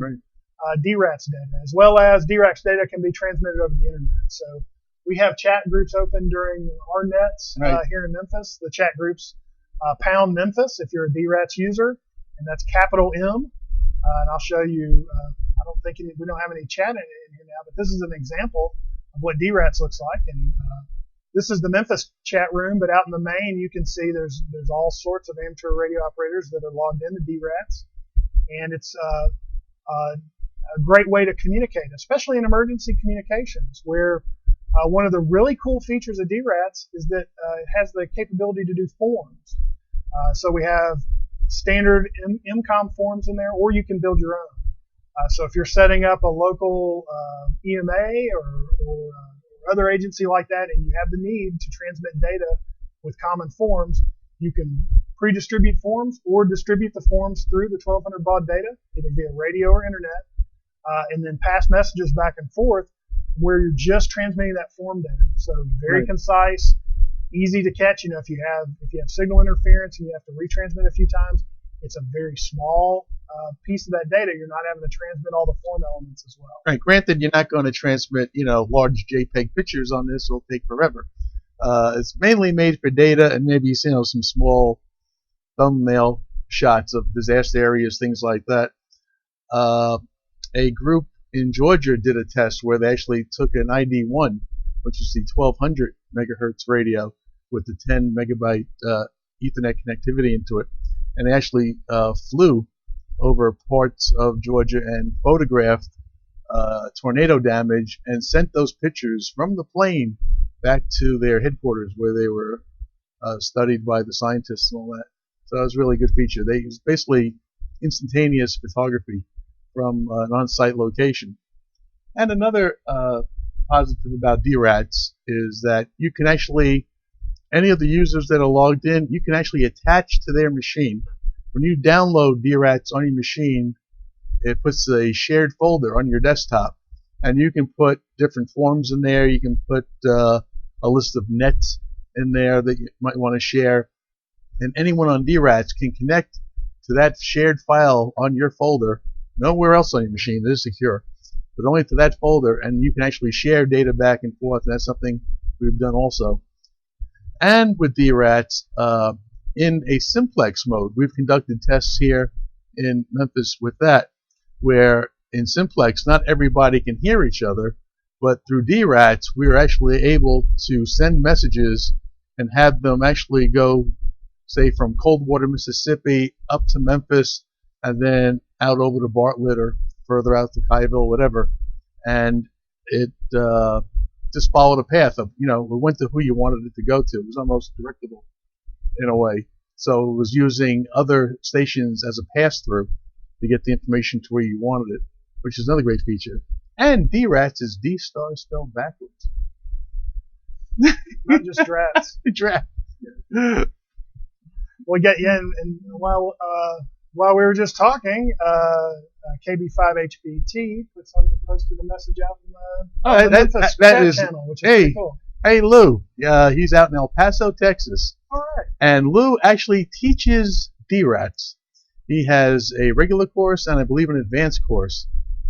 DRATS data, as well as DRATS data can be transmitted over the internet. So we have chat groups open during our nets here in Memphis. The chat groups pound Memphis if you're a DRATS user, and that's capital M. And I'll show you. I don't think we don't have any chat in here now, but this is an example of what DRATS looks like. And this is the Memphis chat room, but out in the main, you can see there's all sorts of amateur radio operators that are logged into DRATS, and it's a great way to communicate, especially in emergency communications, where one of the really cool features of DRATS is that it has the capability to do forms. So we have standard MCOM forms in there, or you can build your own. So if you're setting up a local EMA or other agency like that, and you have the need to transmit data with common forms, you can pre-distribute forms or distribute the forms through the 1200 baud data, either via radio or internet, and then pass messages back and forth where you're just transmitting that form data. So very concise, easy to catch. If you have signal interference and you have to retransmit a few times, it's a very small piece of that data. You're not having to transmit all the form elements as well. Right. Granted, you're not going to transmit, large JPEG pictures on this. It'll take forever. It's mainly made for data and maybe, some small thumbnail shots of disaster areas, things like that. A group in Georgia did a test where they actually took an ID1, which is the 1200 megahertz radio with the 10 megabyte Ethernet connectivity into it, and they actually flew over parts of Georgia and photographed tornado damage and sent those pictures from the plane back to their headquarters where they were studied by the scientists and all that. So that was a really good feature. They used basically instantaneous photography from an on-site location. And another positive about DRATS is that you can actually, any of the users that are logged in, you can actually attach to their machine. When you download DRATS on your machine, it puts a shared folder on your desktop, and you can put different forms in there. You can put a list of nets in there that you might want to share, and anyone on DRATS can connect to that shared file on your folder, nowhere else on your machine. It is secure, but only to that folder, and you can actually share data back and forth, and that's something we've done also. And with DRATS, in a simplex mode, we've conducted tests here in Memphis with that, where in simplex, not everybody can hear each other, but through DRATS, we are actually able to send messages and have them actually go, say, from Coldwater, Mississippi up to Memphis, and then out over to Bartlett or further out to Kyville, whatever. And it just followed a path of, it went to who you wanted it to go to. It was almost directable in a way. So it was using other stations as a pass-through to get the information to where you wanted it, which is another great feature. And DRATS is D-star spelled backwards. Not just DRATS. DRATS. Well, and while we were just talking, KB5HBT posted a message out in the Memphis chat channel, which is pretty cool. Hey, Lou. He's out in El Paso, Texas. All right. And Lou actually teaches DRATS. He has a regular course and I believe an advanced course.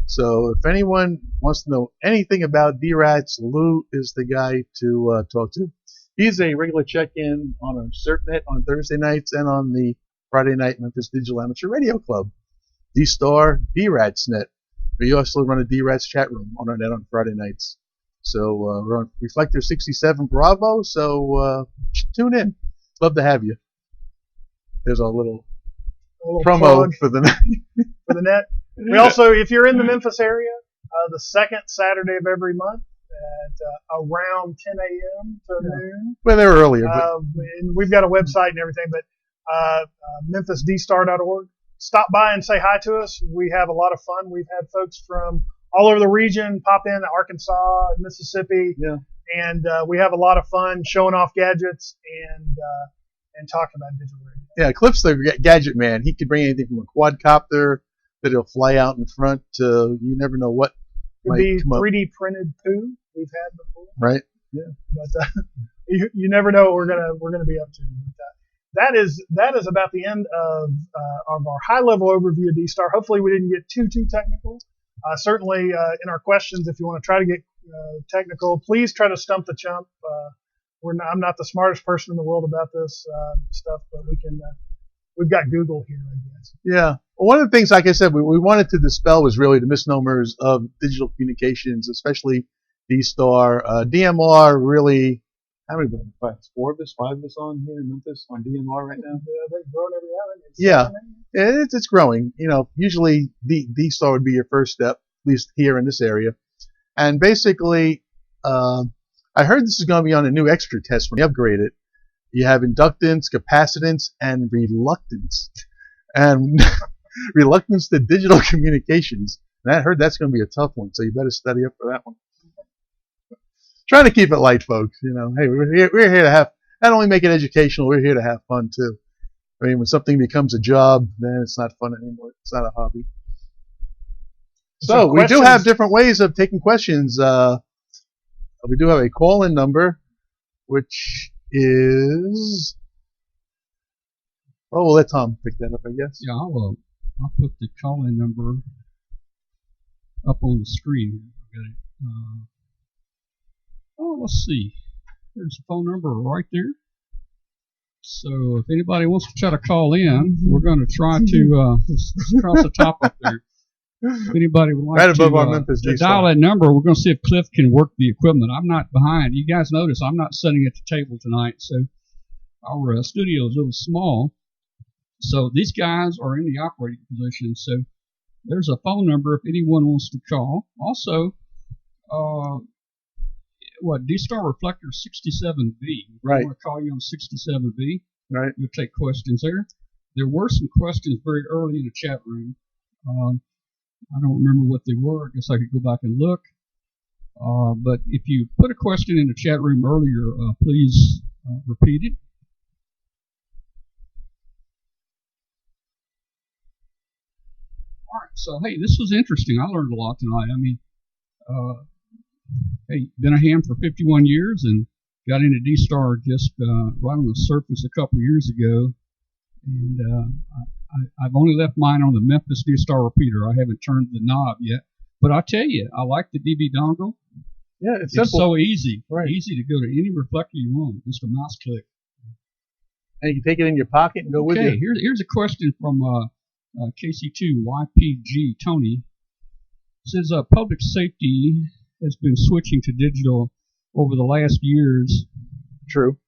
So if anyone wants to know anything about DRATS, Lou is the guy to talk to. He's a regular check-in on our CertNet on Thursday nights and on the Friday night Memphis Digital Amateur Radio Club. D-Star DRATSnet. We also run a DRATS chat room on our net on Friday nights. So we're on Reflector 67 Bravo, so tune in. Love to have you. There's a little promo for the net. For the net. We also, if you're in the Memphis area, the second Saturday of every month at around 10 a.m. to noon. Well, they were earlier. And we've got a website and everything, but memphisdstar.org. Stop by and say hi to us. We have a lot of fun. We've had folks from all over the region pop in, Arkansas, Mississippi, and we have a lot of fun showing off gadgets and talking about digital radio. Yeah, Cliff's the gadget man. He could bring anything from a quadcopter that he'll fly out in front to you never know what. Could be 3D printed poo we've had before. Right. Yeah. But you never know what we're gonna be up to. But, that is about the end of our high level overview of D-Star. Hopefully we didn't get too technical. Certainly in our questions, if you want to try to get technical, please try to stump the chump. I'm not the smartest person in the world about this stuff, but we've got Google here, I guess. Yeah. Well, one of the things, like I said, we wanted to dispel was really the misnomers of digital communications, especially D-Star. DMR really, how many, 5 of us on here in Memphis on DMR right now? Yeah, they've grown every hour. Yeah. It's growing. Usually D-Star would be your first step, at least here in this area. And basically, I heard this is going to be on a new extra test when you upgrade it. You have inductance, capacitance, and reluctance. And reluctance to digital communications. And I heard that's going to be a tough one, so you better study up for that one. Trying to keep it light, folks. Hey, we're here to have, not only make it educational, we're here to have fun, too. I mean, when something becomes a job, then it's not fun anymore. It's not a hobby. So we do have different ways of taking questions. We do have a call-in number, which is... Oh, we'll let Tom pick that up, I guess. Yeah, I'll put the call-in number up on the screen. Let's see. There's the phone number right there. So if anybody wants to try to call in, we're going to try to it's across the top up there. If anybody would like to dial that number, we're going to see if Cliff can work the equipment. I'm not behind. You guys notice I'm not sitting at the table tonight, so our studio is a little small. So these guys are in the operating position. So there's a phone number if anyone wants to call. Also, D-Star Reflector 67B. Right. I want to call you on 67B. Right. You'll take questions there. There were some questions very early in the chat room. I don't remember what they were. I guess I could go back and look. But if you put a question in the chat room earlier, please repeat it. All right. So, hey, this was interesting. I learned a lot tonight. I mean, hey, been a ham for 51 years and got into D-Star just right on the surface a couple years ago. And I've only left mine on the Memphis D-Star repeater. I haven't turned the knob yet. But I tell you, I like the DB dongle. Yeah, it's simple. so Easy. Right. Easy to go to any reflector you want. Just a mouse click. And you can take it in your pocket and go with you. Okay, here's a question from KC2YPG Tony. It says, public safety has been switching to digital over the last years. True.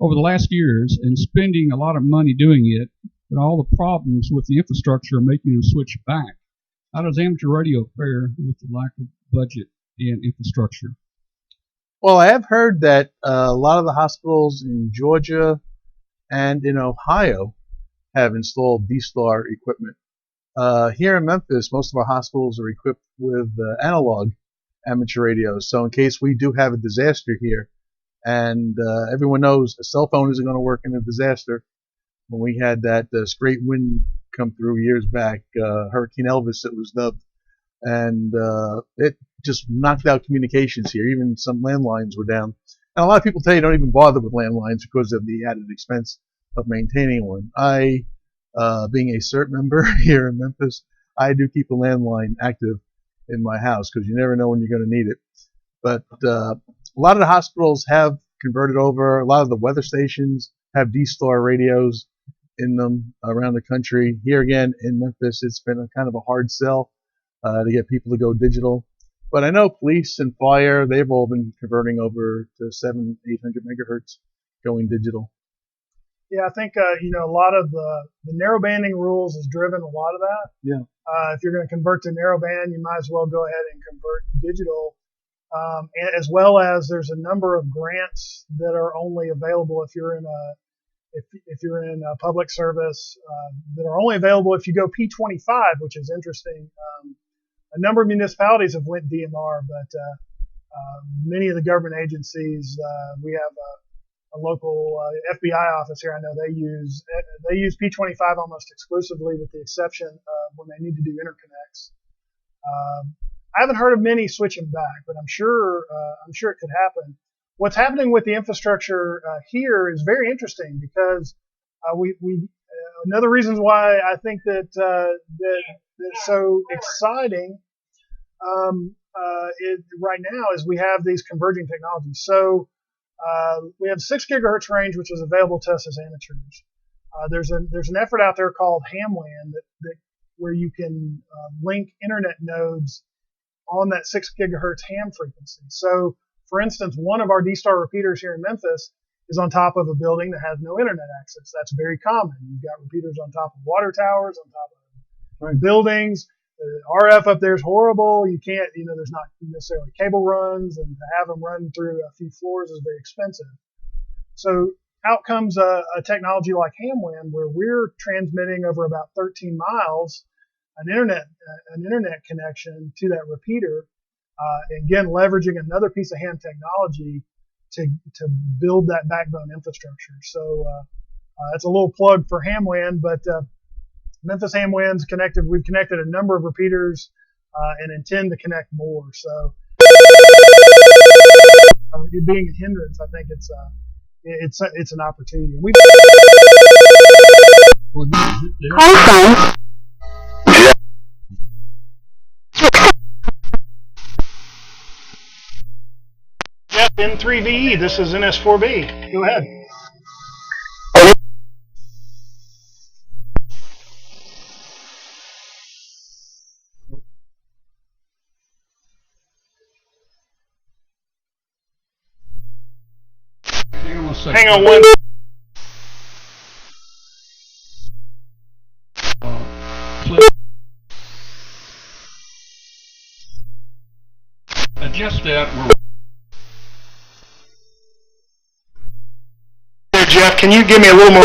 Over the last years and spending a lot of money doing it, but all the problems with the infrastructure are making them switch back. How does amateur radio fare with the lack of budget and infrastructure? Well, I have heard that a lot of the hospitals in Georgia and in Ohio have installed D-Star equipment. Here in Memphis, most of our hospitals are equipped with analog amateur radios. So in case we do have a disaster here, and everyone knows a cell phone isn't going to work in a disaster. When we had that straight wind come through years back, Hurricane Elvis, it was dubbed, and it just knocked out communications here. Even some landlines were down. And a lot of people today don't even bother with landlines because of the added expense of maintaining one. I, being a CERT member here in Memphis, I do keep a landline active in my house because you never know when you're going to need it. But a lot of the hospitals have converted over. A lot of the weather stations have D-Star radios in them around the country. Here again in Memphis, it's been a kind of a hard sell to get people to go digital. But I know police and fire, they've all been converting over to 700-800 megahertz going digital. Yeah, I think, a lot of the narrowbanding rules has driven a lot of that. Yeah. If you're going to convert to narrowband, you might as well go ahead and convert digital. As well as there's a number of grants that are only available if you're in a public service, that are only available if you go P25, which is interesting. A number of municipalities have went DMR, but many of the government agencies, we have a local FBI office here. I know they use P25 almost exclusively, with the exception of when they need to do interconnects. I haven't heard of many switching back, but I'm sure it could happen. What's happening with the infrastructure here is very interesting because another reason why I think that's so exciting right now is we have these converging technologies. So we have 6 gigahertz range, which is available to us as amateurs. There's an effort out there called HamWAN that where you can link internet nodes on that 6 gigahertz ham frequency. So, for instance, one of our D-Star repeaters here in Memphis is on top of a building that has no internet access. That's very common. You've got repeaters on top of water towers, on top of buildings. The RF up there is horrible. You can't, there's not necessarily cable runs, and to have them run through a few floors is very expensive. So out comes a technology like HamWAN, where we're transmitting over about 13 miles an internet connection to that repeater, again leveraging another piece of ham technology to build that backbone infrastructure. So it's a little plug for HamWAN, but Memphis HamWAN's connected. We've connected a number of repeaters and intend to connect more. So it being a hindrance, I think it's an opportunity. Jeff, N3VE, this is NS4B. Go ahead. Hang on one. Adjust that. Here, Jeff, can you give me a little more?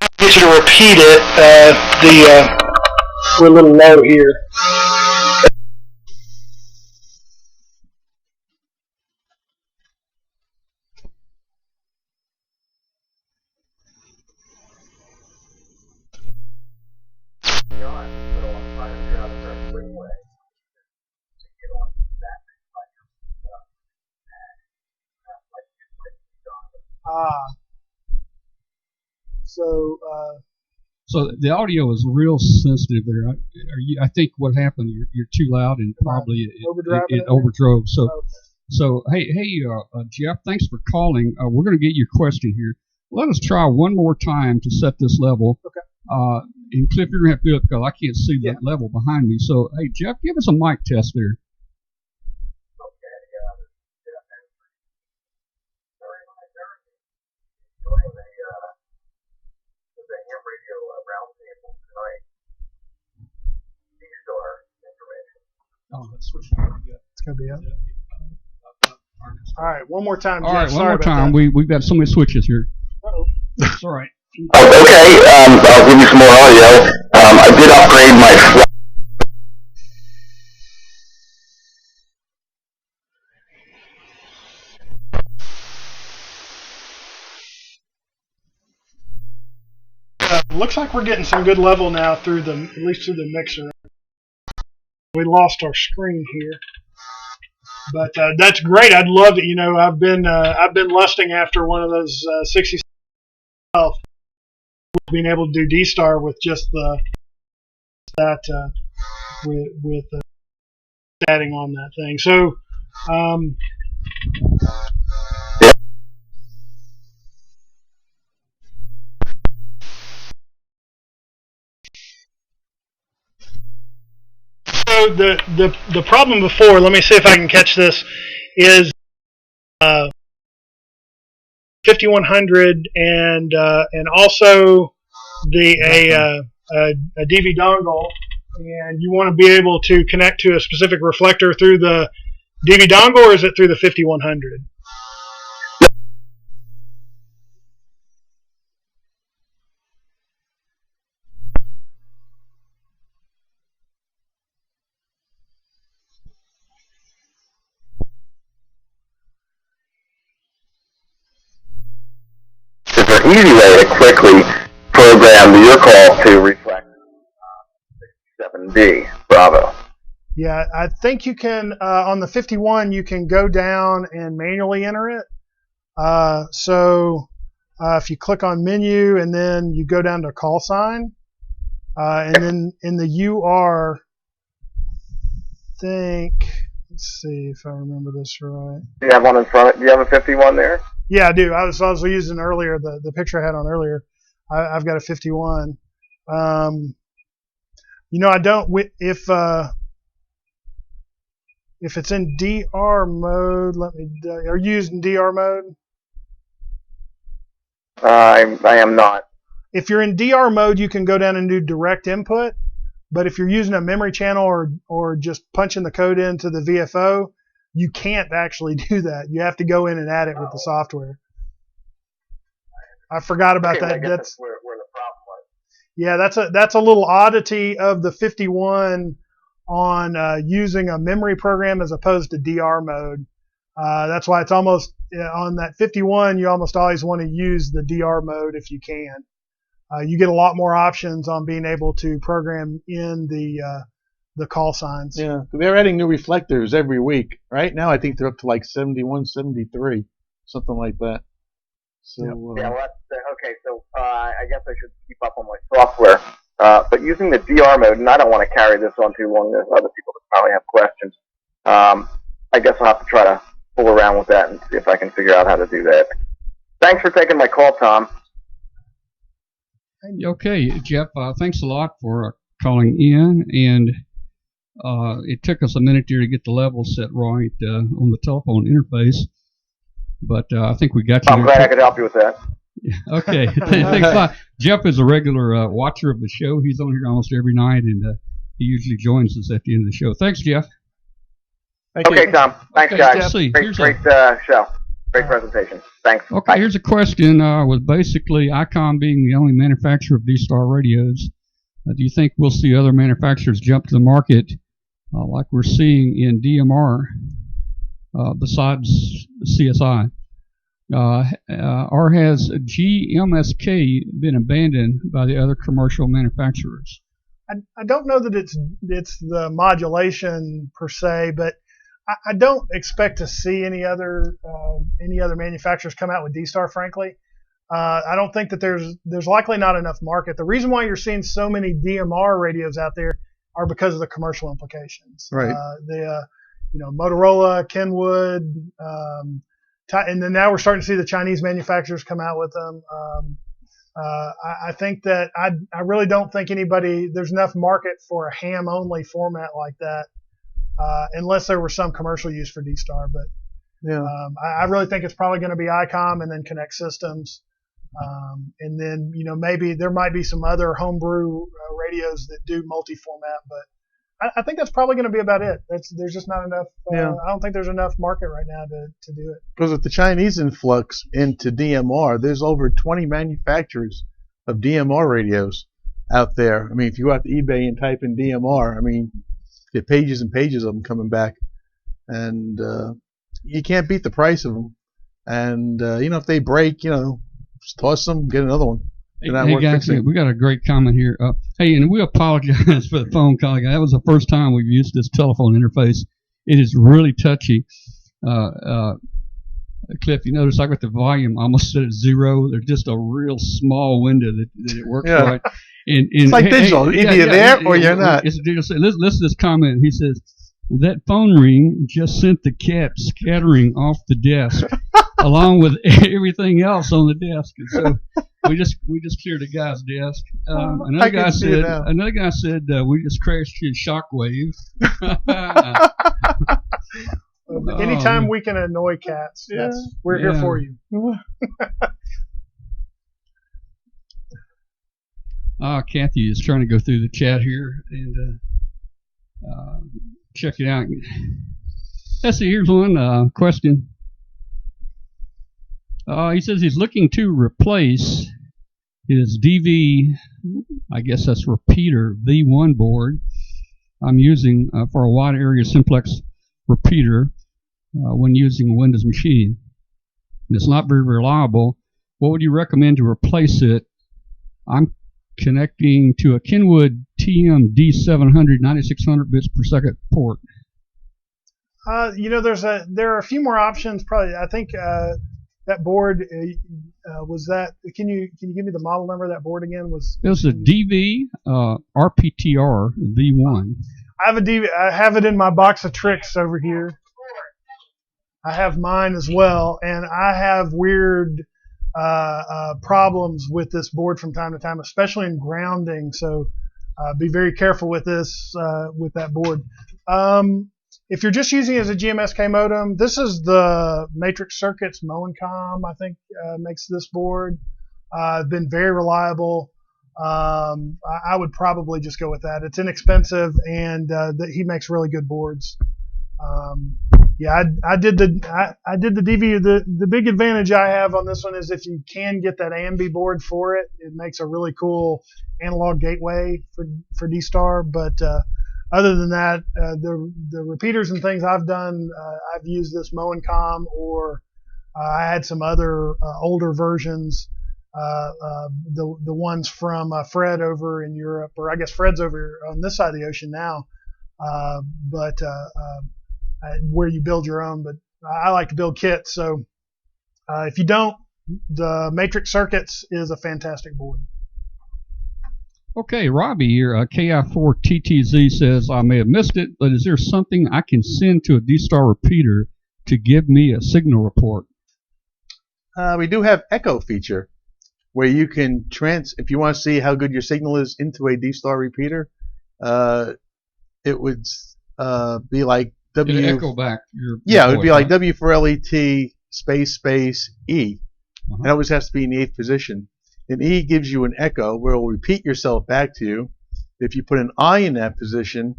I'll get you to repeat it. We're a little low here. So the audio is real sensitive there. I think what happened, you're too loud and probably it overdrove. So hey, Jeff, thanks for calling. We're going to get your question here. Let us try one more time to set this level. Okay. And Cliff, you're going to have to do it because I can't see that level behind me. So hey, Jeff, give us a mic test there. Oh, let's switch it over. It's going to be up. All right, one more time, Jeff. All right, one more time. We've got so many switches here. Uh-oh. That's all right. Okay, I'll give you some more audio. I did upgrade my looks like we're getting some good level now at least through the mixer. We lost our screen here, but that's great. I'd love it. You know, I've been lusting after one of those 60 being able to do D-Star with just with adding on that thing. So. So the problem before, let me see if I can catch this, is 5100 and also a DV dongle, and you want to be able to connect to a specific reflector through the DV dongle, or is it through the 5100? easy way to quickly program your call to reflect 67D. Bravo. Yeah, I think you can, on the 51, you can go down and manually enter it. So if you click on menu and then you go down to call sign, and then in the UR, let's see if I remember this right. Do you have one in front? Do you have a 51 there? Yeah, I do. I was using earlier, the picture I had on earlier. I've got a 51. You know, I don't, if it's in DR mode, are you using DR mode? I am not. If you're in DR mode, you can go down and do direct input. But if you're using a memory channel or just punching the code into the VFO, you can't actually do that. You have to go in and add it with the software. I forgot about that. That's where the problem was. Yeah, that's a little oddity of the 51 on using a memory program as opposed to DR mode. That's why it's almost on that 51. You almost always want to use the DR mode if you can. you get a lot more options on being able to program in the call signs. Yeah, they're adding new reflectors every week. Right now, I think they're up to like 71, 73, something like that. So yeah, well, okay. So I guess I should keep up on my software. But using the DR mode, and I don't want to carry this on too long. There's other people that probably have questions. I guess I'll have to try to fool around with that and see if I can figure out how to do that. Thanks for taking my call, Tom. Okay, Jeff, thanks a lot for calling in, and it took us a minute here to get the level set right on the telephone interface, but I think we got you. I'm glad I could help you with that. Okay, thanks a lot. Jeff is a regular watcher of the show. He's on here almost every night, and he usually joins us at the end of the show. Thanks, Jeff. Okay, Tom. Thanks, okay, guys. Great show. Great presentation. Thanks. Okay, Bye. Here's a question. With basically ICOM being the only manufacturer of D-Star radios, do you think we'll see other manufacturers jump to the market like we're seeing in DMR besides CSI? Or has GMSK been abandoned by the other commercial manufacturers? I don't know that it's the modulation per se, but I don't expect to see any other manufacturers come out with D-Star, frankly. I don't think that there's likely not enough market. The reason why you're seeing so many DMR radios out there are because of the commercial implications. Right. Motorola, Kenwood, and then now we're starting to see the Chinese manufacturers come out with them. I think that I really don't think there's enough market for a ham-only format like that. Unless there were some commercial use for D-Star, but yeah, I really think it's probably going to be ICOM and then Connect Systems, and then maybe there might be some other homebrew radios that do multi-format, but I think that's probably going to be about it. There's just not enough. I don't think there's enough market right now to do it. Because with the Chinese influx into DMR, there's over 20 manufacturers of DMR radios out there. I mean, if you go out to eBay and type in DMR, I mean, get pages and pages of them coming back, and you can't beat the price of them. And if they break, just toss them, get another one. Hey guys, we got a great comment here. Hey, and we apologize for the phone call. That was the first time we've used this telephone interface. It is really touchy. Cliff, you notice I got the volume almost set at 0. There's just a real small window that it works right. It's like digital. Either you're there or you're not. It's digital. Listen to this comment. He says, that phone ring just sent the cat scattering off the desk, along with everything else on the desk. And so we just cleared the guy's desk. Another guy said we just crashed his shockwave. Anytime we can annoy cats, we're here for you. Kathy is trying to go through the chat here and check it out. Let's see, here's one question. He says he's looking to replace his DV, I guess that's repeater, V1 board I'm using for a wide area simplex repeater when using a Windows machine. It's not very reliable. What would you recommend to replace it? I'm connecting to a Kenwood TM D700 9600 bits per second port. There are a few more options. Probably, I think that board was that. Can you give me the model number of that board again? It was a DV RPTR V1. I have a DV. I have it in my box of tricks over here. I have mine as well, and I have weird problems with this board from time to time, especially in grounding. So be very careful with this with that board. If you're just using it as a GMSK modem, this is the Matrix Circuits Moencom, I think, makes this board. Been very reliable. I would probably just go with that. It's inexpensive, and he makes really good boards. I did the DV. The big advantage I have on this one is if you can get that AMB board for it, it makes a really cool analog gateway for D-Star. But other than that, the repeaters and things I've done, I've used this Moencom, or I had some other older versions the ones from Fred over in Europe, or I guess Fred's over on this side of the ocean now, but where you build your own. But I like to build kits, so if you don't, the Matrix Circuits is a fantastic board. Okay, Robbie here, KI4TTZ says, I may have missed it, but is there something I can send to a D-Star repeater to give me a signal report? We do have Echo feature, where you can if you want to see how good your signal is into a D-Star repeater, it would be like It'd echo back it would be like W4LET space E. It always has to be in the 8th position. And E gives you an echo where it will repeat yourself back to you. If you put an I in that position,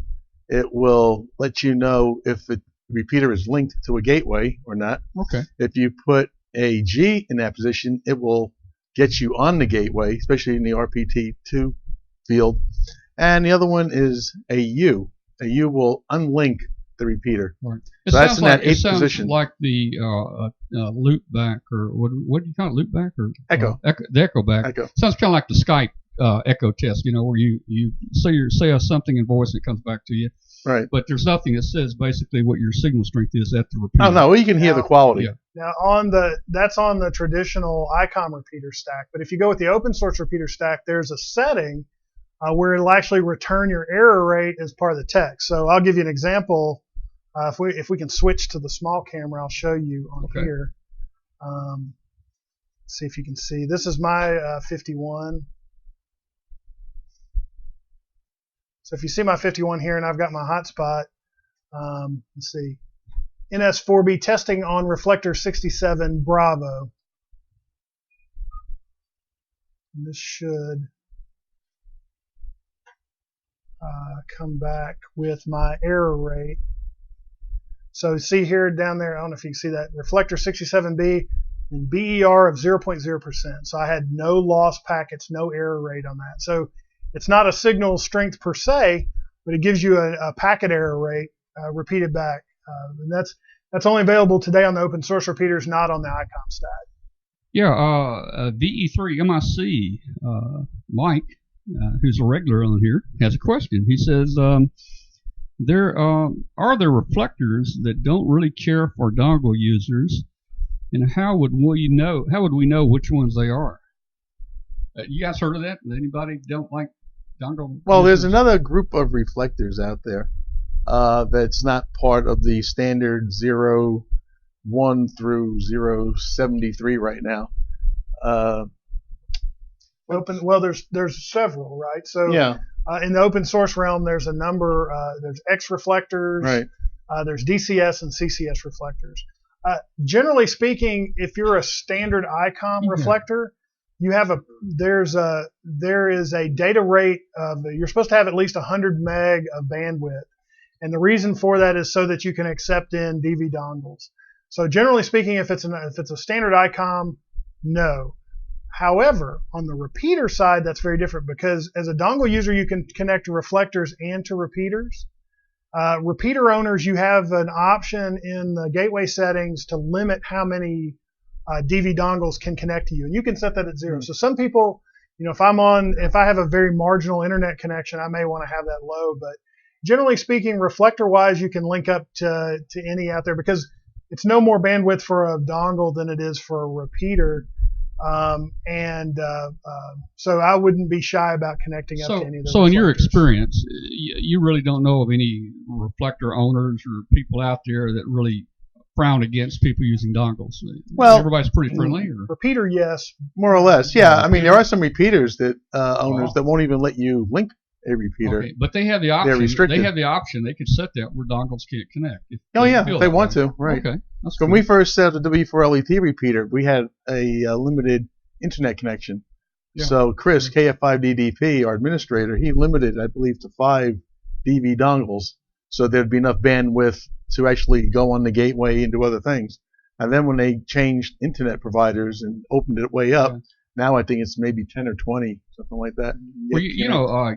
it will let you know if the repeater is linked to a gateway or not. Okay. If you put a G in that position, it will get you on the gateway, especially in the RPT2 field. And the other one is a U. A U will unlink the repeater. Right. So that's in that 8th position. It sounds like the loop back, or what do you call it, loop back? Or Echo. The echo back. Echo. Sounds kind of like the Skype echo test, where you say something in voice and it comes back to you. Right. But there's nothing that says basically what your signal strength is at the repeater. Oh, no, well, you can hear the quality. Yeah. Now, that's on the traditional ICOM repeater stack. But if you go with the open source repeater stack, there's a setting where it'll actually return your error rate as part of the text. So I'll give you an example. If we can switch to the small camera, I'll show you on here. See if you can see. This is my 51. So if you see my 51 here, and I've got my hotspot, let's see, NS4B testing on reflector 67 Bravo. And this should come back with my error rate. So see here down there, I don't know if you can see that, reflector 67B and BER of 0.0%. So I had no lost packets, no error rate on that. So it's not a signal strength per se, but it gives you a packet error rate repeated back. And that's only available today on the open source repeaters, not on the ICOM stack. Yeah, VE3MIC, Mike, who's a regular on here, has a question. He says, are there reflectors that don't really care for dongle users, and how would we know which ones they are? You guys heard of that? Anybody don't like dongle? Well, there's another group of reflectors out there that's not part of the standard 01 through 073 right now. Well, there's several, right? So yeah. In the open source realm, there's a number. There's X reflectors. Right. There's DCS and CCS reflectors. Generally speaking, if you're a standard ICOM reflector, there is a data rate of, you're supposed to have at least 100 meg of bandwidth, and the reason for that is so that you can accept in DV dongles. So generally speaking, if it's a standard ICOM, no. However, on the repeater side, that's very different, because as a dongle user, you can connect to reflectors and to repeaters. Repeater owners, you have an option in the gateway settings to limit how many DV dongles can connect to you, and you can set that at 0. So some people, if I have a very marginal internet connection, I may want to have that low. But generally speaking, reflector-wise, you can link up to any out there, because it's no more bandwidth for a dongle than it is for a repeater. So I wouldn't be shy about connecting up to any of those. So in your experience, you really don't know of any reflector owners or people out there that really frown against people using dongles? Well, everybody's pretty friendly. Or? Repeater, yes. More or less, yeah. I mean, there are some repeaters that owners that won't even let you link a repeater. Okay, but they have the option. They're restricted. They have the option. They could set that where dongles can't connect. If they want to, right. Okay. When we first set up the W4LET repeater, we had a limited internet connection. Yeah. So Chris, KF5DDP, our administrator, he limited, I believe, to 5 DV dongles, so there'd be enough bandwidth to actually go on the gateway and do other things. And then when they changed internet providers and opened it way up, now I think it's maybe 10 or 20, something like that. Well,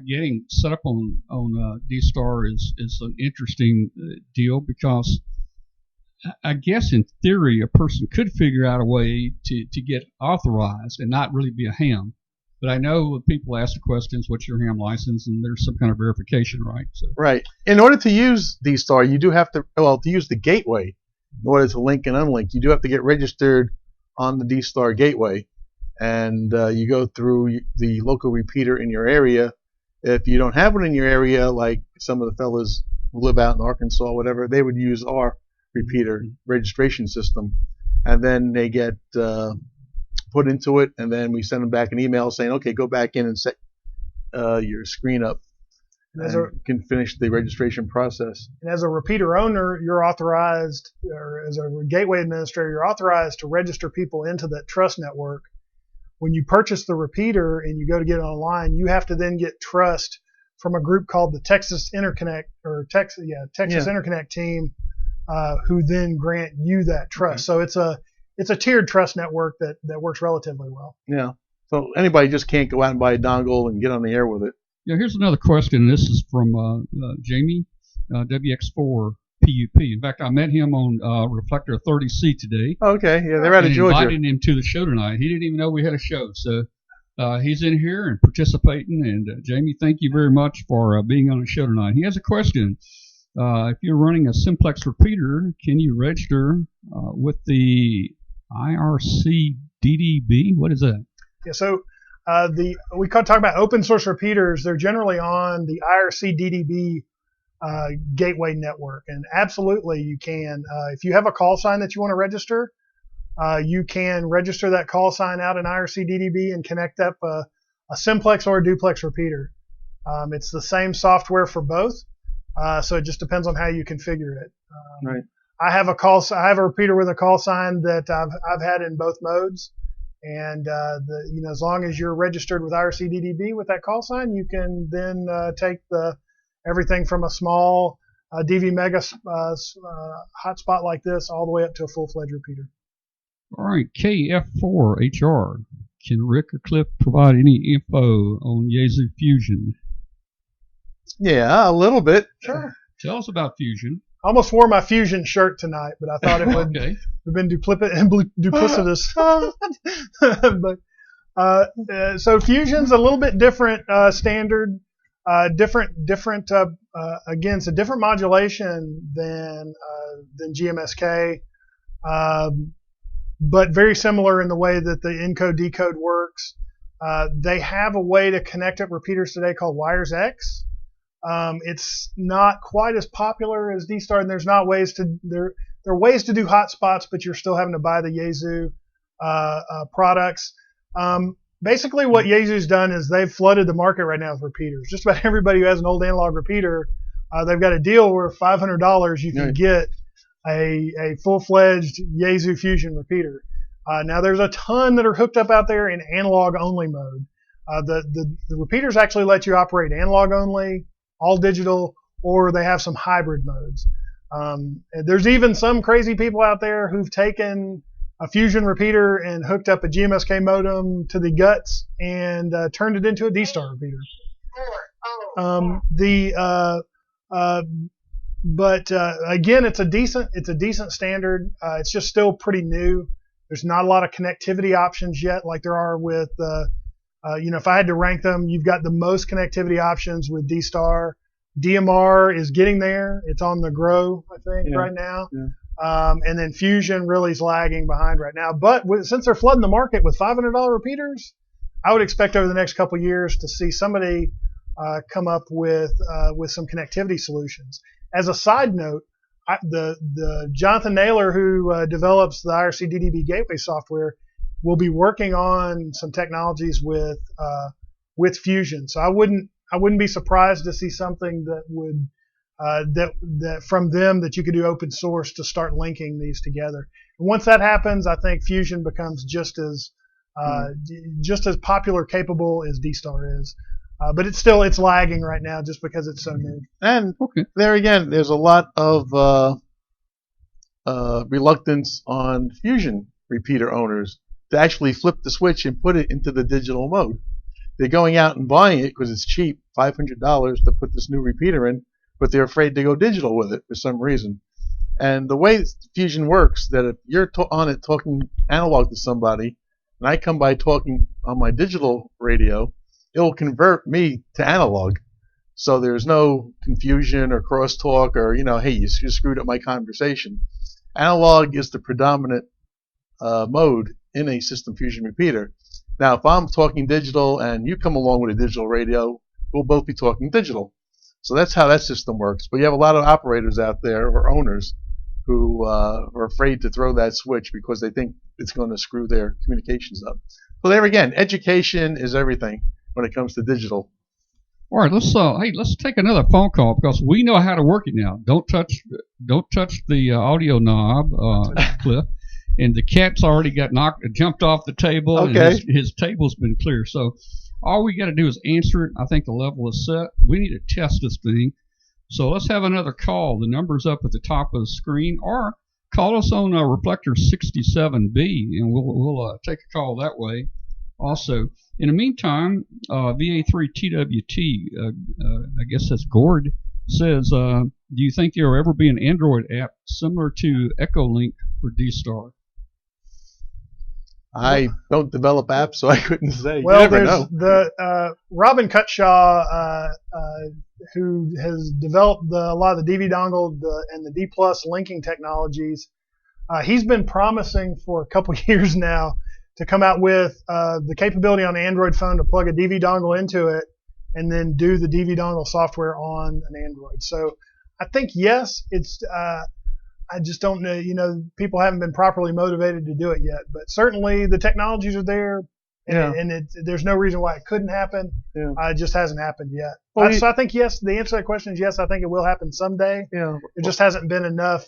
getting set up on D-Star is an interesting deal, because I guess in theory, a person could figure out a way to get authorized and not really be a ham. But I know people ask the questions, what's your ham license? And there's some kind of verification, right? So. Right. In order to use D-Star, you do have to, to use the gateway, in order to link and unlink, you do have to get registered on the D-Star gateway. And you go through the local repeater in your area. If you don't have one in your area, like some of the fellas who live out in Arkansas or whatever, they would use our repeater registration system. And then they get put into it, and then we send them back an email saying, okay, go back in and set your screen up. And you can finish the registration process. And as a repeater owner, you're authorized, or as a gateway administrator, you're authorized to register people into that trust network. When you purchase the repeater and you go to get it online, you have to then get trust from a group called the Texas Interconnect, or Texas Interconnect team, who then grant you that trust. Okay. So it's a tiered trust network that works relatively well. Yeah. So anybody just can't go out and buy a dongle and get on the air with it. Yeah. Here's another question. This is from Jamie, WX4KUB. In fact, I met him on Reflector 30C today. Okay. Yeah, they're out of Georgia. Invited him to the show tonight. He didn't even know we had a show. So he's in here and participating. And Jamie, thank you very much for being on the show tonight. He has a question. If you're running a simplex repeater, can you register with the IRC DDB? What is that? Yeah, so we talk about open source repeaters. They're generally on the IRC DDB gateway network, and absolutely you can. If you have a call sign that you want to register, you can register that call sign out in IRC DDB and connect up a simplex or a duplex repeater. It's the same software for both. So it just depends on how you configure it. Right. I have a repeater with a call sign that I've had in both modes, and as long as you're registered with IRC DDB with that call sign, you can then take everything from a small DV Mega hotspot like this all the way up to a full-fledged repeater. All right, KF4HR. Can Rick or Cliff provide any info on Yaesu Fusion? Yeah, a little bit. Sure. Tell us about Fusion. I almost wore my Fusion shirt tonight, but I thought it would okay. have been duplicitous. But so Fusion's a little bit different standard, different. Again, it's a different modulation than GMSK, but very similar in the way that the encode decode works. They have a way to connect up repeaters today called Wires X. It's not quite as popular as D-Star, and there are ways to do hotspots, but you're still having to buy the Yaesu products. Basically, what Yaesu's done is they've flooded the market right now with repeaters. Just about everybody who has an old analog repeater, they've got a deal where $500 you can get a full-fledged Yaesu Fusion repeater. Now, there's a ton that are hooked up out there in analog-only mode. The repeaters actually let you operate analog-only, all digital, or they have some hybrid modes. There's even some crazy people out there who've taken a Fusion repeater and hooked up a GMSK modem to the guts and turned it into a D-Star repeater. But again, it's a decent standard. It's just still pretty new. There's not a lot of connectivity options yet, like there are with if I had to rank them, you've got the most connectivity options with D-Star. DMR is getting there. It's on the grow, I think, right now. Yeah. And then Fusion really is lagging behind right now. But since they're flooding the market with $500 repeaters, I would expect over the next couple of years to see somebody come up with some connectivity solutions. As a side note, the Jonathan Naylor, who develops the IRC DDB gateway software, will be working on some technologies with Fusion. So I wouldn't be surprised to see something that would that from them that you could do open source to start linking these together. And once that happens, I think Fusion becomes just as popular, capable as D-Star is. But it's lagging right now just because it's so new. And there again, there's a lot of reluctance on Fusion repeater owners to actually flip the switch and put it into the digital mode. They're going out and buying it because it's cheap, $500 to put this new repeater in, but they're afraid to go digital with it for some reason. And the way Fusion works, that if you're on it talking analog to somebody, and I come by talking on my digital radio, it will convert me to analog. So there's no confusion or crosstalk or, hey, you screwed up my conversation. Analog is the predominant mode in a system fusion repeater. Now, if I'm talking digital and you come along with a digital radio, we'll both be talking digital. So that's how that system works. But you have a lot of operators out there, or owners, who are afraid to throw that switch because they think it's going to screw their communications up. So there again, education is everything when it comes to digital. All right, let's take another phone call because we know how to work it now. Don't touch the audio knob, Cliff. And the cat's already jumped off the table. Okay. And his table's been clear. So all we got to do is answer it. I think the level is set. We need to test this thing. So let's have another call. The number's up at the top of the screen, or call us on Reflector 67B, and we'll take a call that way. Also, in the meantime, VA3TWT, I guess that's Gord, says, do you think there will ever be an Android app similar to Echolink for D-Star? I don't develop apps, so I couldn't say. Well, you never there's know. the Robin Cutshaw, who has developed a lot of the DV dongle and the D+ linking technologies. He's been promising for a couple years now to come out with the capability on an Android phone to plug a DV dongle into it and then do the DV dongle software on an Android. So I think, yes, it's I just don't know, people haven't been properly motivated to do it yet. But certainly the technologies are there, and there's no reason why it couldn't happen. Yeah. It just hasn't happened yet. Well, So I think, yes, the answer to that question is yes, I think it will happen someday. Yeah. It just hasn't been enough.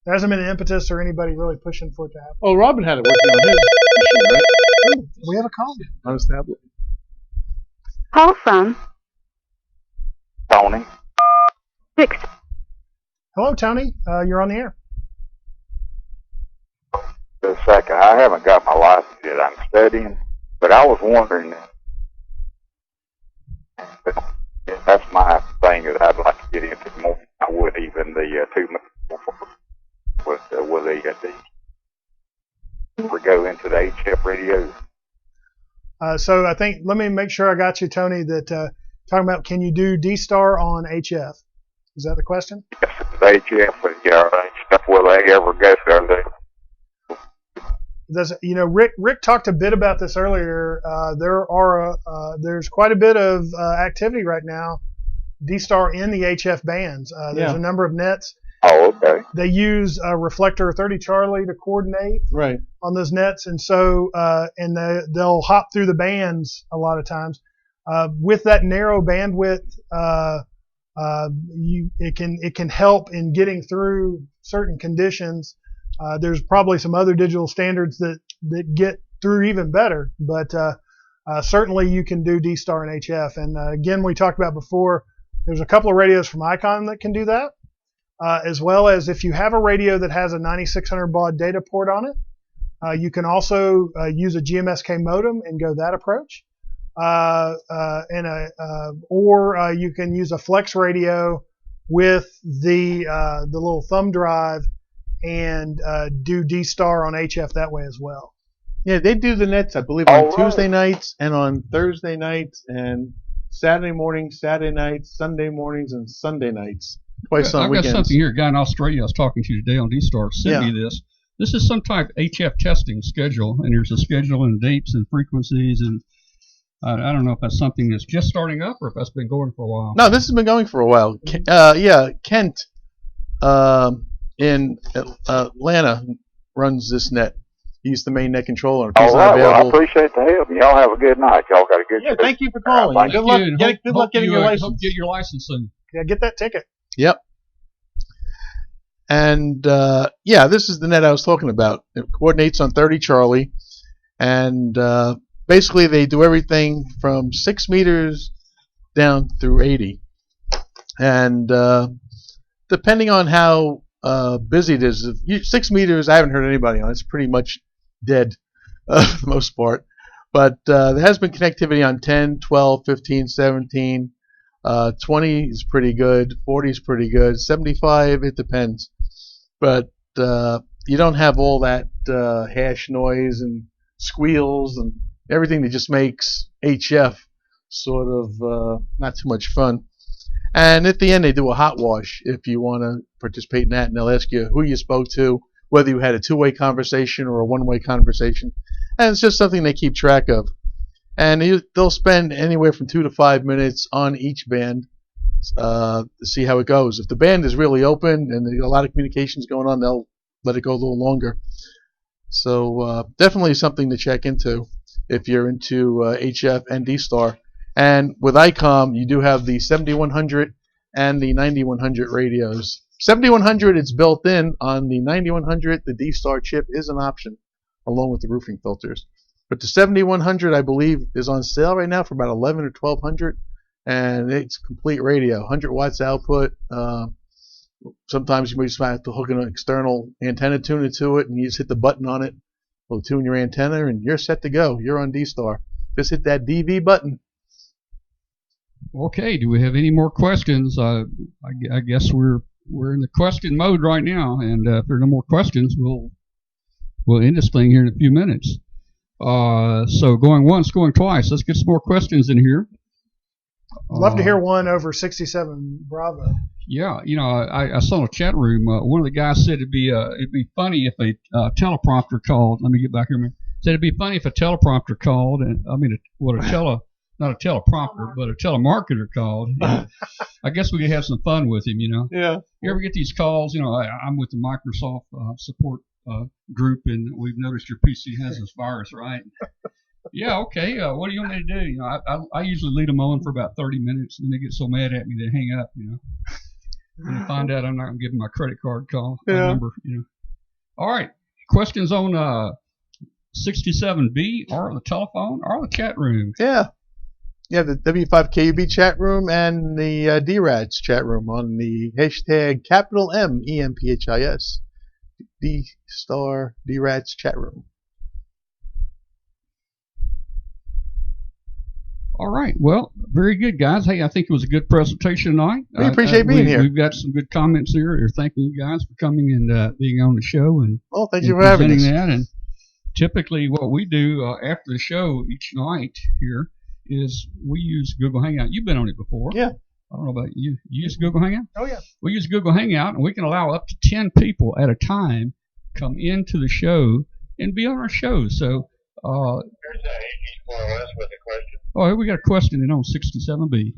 There hasn't been an impetus or anybody really pushing for it to happen. Oh, Robin had it working on his machine, right? Ooh, we have a call. On his tablet. Call from Tony. 6. Hello, Tony. You're on the air. Just a second. I haven't got my license yet. I'm studying, but I was wondering. That's my thing that I'd like to get into more. I would even the 2 months with the we go into the HF radios. So I think, let me make sure I got you, Tony, that talking about can you do D-Star on HF? Is that the question? Yes, the HF, HF, will they ever go there? Rick talked a bit about this earlier. There's quite a bit of activity right now, D-Star in the HF bands. There's a number of nets. Oh, okay. They use Reflector 30 Charlie to coordinate on those nets, and so they'll hop through the bands a lot of times. With that narrow bandwidth, it can help in getting through certain conditions. There's probably some other digital standards that get through even better, but certainly you can do D-Star and HF. And again, we talked about before, there's a couple of radios from Icon that can do that, as well as if you have a radio that has a 9600 baud data port on it, you can also use a GMSK modem and go that approach. Or you can use a flex radio with the little thumb drive and do D-Star on HF that way as well. Yeah, they do the nets, I believe, on Tuesday nights and on Thursday nights and Saturday mornings, Saturday nights, Sunday mornings, and Sunday nights. Twice on weekends. I've got something here. A guy in Australia I was talking to today on D-Star sent me this. This is some type of HF testing schedule, and there's a schedule and dates and frequencies, and I don't know if that's something that's just starting up or if that's been going for a while. No, this has been going for a while. Kent in Atlanta runs this net. He's the main net controller. All right, well, I appreciate the help. Y'all have a good night. Y'all got a good show. Thank you for calling. Good luck. Good luck getting your license. Hope you get your license soon. Yeah, get that ticket. Yep. And this is the net I was talking about. It coordinates on 30 Charlie, and basically they do everything from 6 meters down through 80. And depending on how busy it is, 6 meters I haven't heard anybody on. It's pretty much dead for the most part. But there has been connectivity on 10, 12, 15, 17. 20 is pretty good. 40 is pretty good. 75, it depends. but you don't have all that hash noise and squeals and everything that just makes HF sort of not too much fun. And at the end, they do a hot wash if you want to participate in that, and they'll ask you who you spoke to, whether you had a two-way conversation or a one-way conversation, and it's just something they keep track of. And they'll spend anywhere from 2 to 5 minutes on each band to see how it goes. If the band is really open and there's a lot of communications going on, they'll let it go a little longer. So definitely something to check into if you're into HF and D-Star. And with ICOM, you do have the 7100 and the 9100 radios. 7100, it's built in. On the 9100, the D-Star chip is an option, along with the roofing filters. But the 7100, I believe, is on sale right now for about 11 or 1200, and it's a complete radio, 100 watts output. Sometimes you may just have to hook an external antenna tuner to it, and you just hit the button on it. It'll tune your antenna, and you're set to go. You're on D-Star. Just hit that DV button. Okay, do we have any more questions? I guess we're in the question mode right now, and if there are no more questions, we'll end this thing here in a few minutes. So going once, going twice. Let's get some more questions in here. I'd love to hear one over 67 Bravo. Yeah, I saw in a chat room. One of the guys said it'd be funny if a teleprompter called. Let me get back here a minute. Said it'd be funny if a teleprompter called, and not a teleprompter, but a telemarketer called. I guess we could have some fun with him, Yeah. You ever get these calls? I'm with the Microsoft support group, and we've noticed your PC has this virus, right? Yeah, okay. What do you want me to do? I usually lead them on for about 30 minutes, and then they get so mad at me they hang up. And they find out I'm not going to give them my credit card number. All right. Questions on 67B, or the telephone, or the chat room? Yeah. Yeah, the W5KUB chat room and the DRATS chat room on the hashtag capital M EMPHIS D-Star DRATS chat room. All right. Well, very good, guys. Hey, I think it was a good presentation tonight. We appreciate being here. We've got some good comments here. We're thanking you guys for coming and being on the show. And thank you for having us. That. And typically what we do after the show each night here is we use Google Hangout. You've been on it before. Yeah. I don't know about you. You use Google Hangout? Oh, yeah. We use Google Hangout, and we can allow up to 10 people at a time come into the show and be on our show. So, here's the AG4OS with a question. Oh, we got a question in on 67B.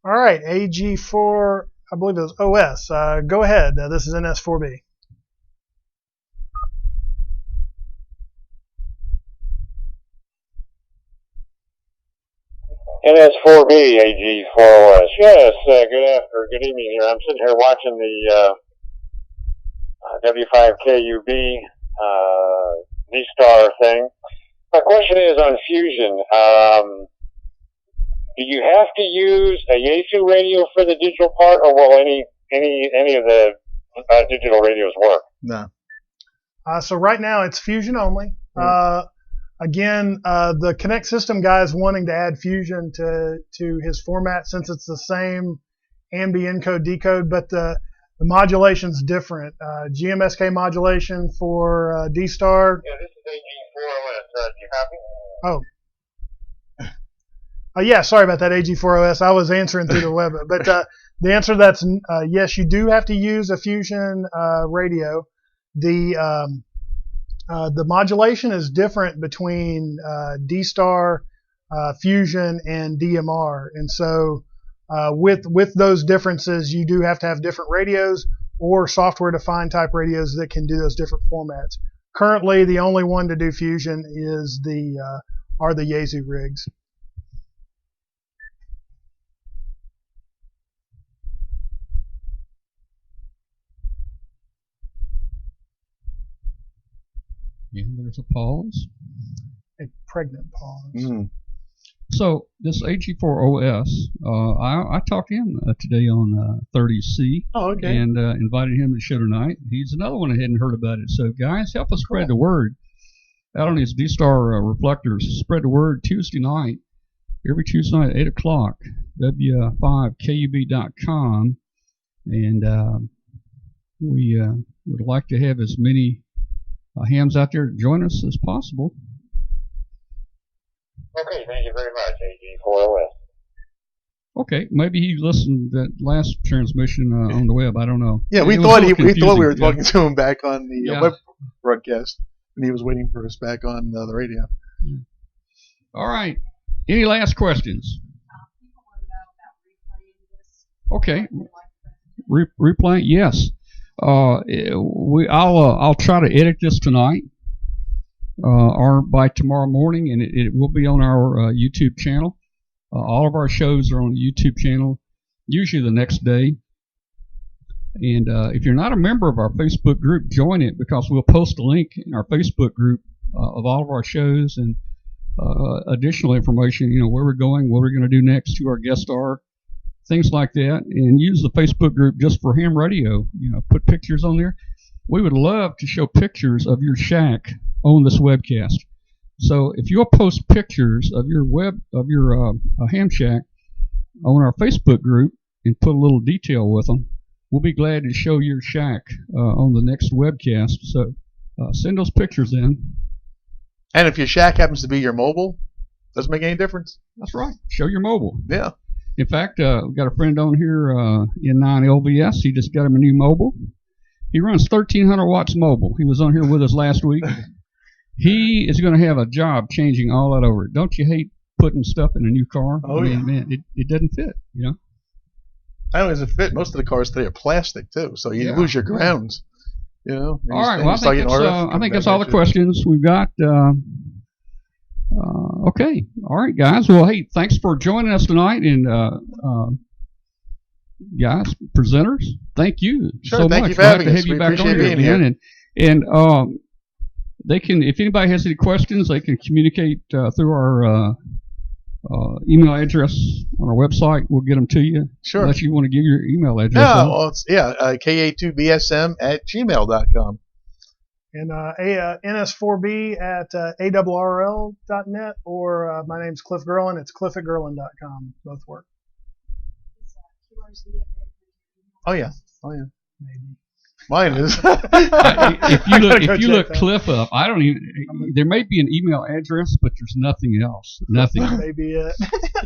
All right, AG4, I believe it was OS. Go ahead. This is NS4B. NS4B AG4OS. Yes, good evening here. I'm sitting here watching the W5KUB D-Star thing. My question is on Fusion. Do you have to use a Yaesu radio for the digital part, or will any of the digital radios work? No. So right now it's Fusion only. Again, the Connect System guy is wanting to add Fusion to his format since it's the same AMBI encode decode, but the modulation's different. GMSK modulation for D-Star. Yeah, this is AG4OS. Do you have it? Yeah, sorry about that, AG4OS. I was answering through the web. But the answer to that's yes, you do have to use a Fusion radio. The modulation is different between D-Star, Fusion, and DMR. And so with those differences, you do have to have different radios or software-defined type radios that can do those different formats. Currently, the only one to do Fusion is are the Yaesu rigs. Yeah, there's a pause. A pregnant pause. Mm. So this AG4OS, I talked to him today on 30C. Oh, okay. And invited him to the show tonight. He's another one that hadn't heard about it. So guys, help us spread the word out on these D-Star reflectors. Spread the word Tuesday night, every Tuesday night at 8 o'clock, W5KUB.com. And we would like to have as many hams out there to join us as possible. Okay, thank you very much, AG4OS. Okay, maybe he listened to that last transmission on the web. I don't know. Yeah, we thought we were talking to him back on the web broadcast, and he was waiting for us back on the radio. Yeah. All right. Any last questions? Okay. Replay? Yes. I'll try to edit this tonight, or by tomorrow morning, and it will be on our YouTube channel. All of our shows are on the YouTube channel, usually the next day. And if you're not a member of our Facebook group, join it, because we'll post a link in our Facebook group of all of our shows and additional information, where we're going, what we're going to do next, who our guests are, things like that. And use the Facebook group just for ham radio. Put pictures on there. We would love to show pictures of your shack on this webcast. So if you'll post pictures of your ham shack on our Facebook group and put a little detail with them, we'll be glad to show your shack on the next webcast. So send those pictures in. And if your shack happens to be your mobile, doesn't make any difference. That's right. Show your mobile. Yeah. In fact, we've got a friend on here in N9LVS. He just got him a new mobile. He runs 1,300 watts mobile. He was on here with us last week. He is going to have a job changing all that over. Don't you hate putting stuff in a new car? Oh, yeah. Man, it doesn't fit, Not only does it fit, most of the cars today are plastic, too, so you lose your grounds. All right, well, I think that's all the questions we've got. Okay. All right, guys. Well, hey, thanks for joining us tonight. And, guys, presenters, thank you so much. Thank you for having us. We appreciate you being here. And they can, if anybody has any questions, they can communicate through our email address on our website. We'll get them to you. Sure. Unless you want to give your email address. No, well, it's, KA2BSM at gmail.com. And NS4B at ARRL.net, or my name's Cliff Gurlen. It's cliff@gurlen.com. Both work. Oh, yeah. Maybe. Mine is. if you look Cliff up, I don't even. There may be an email address, but there's nothing else. Nothing. Maybe it.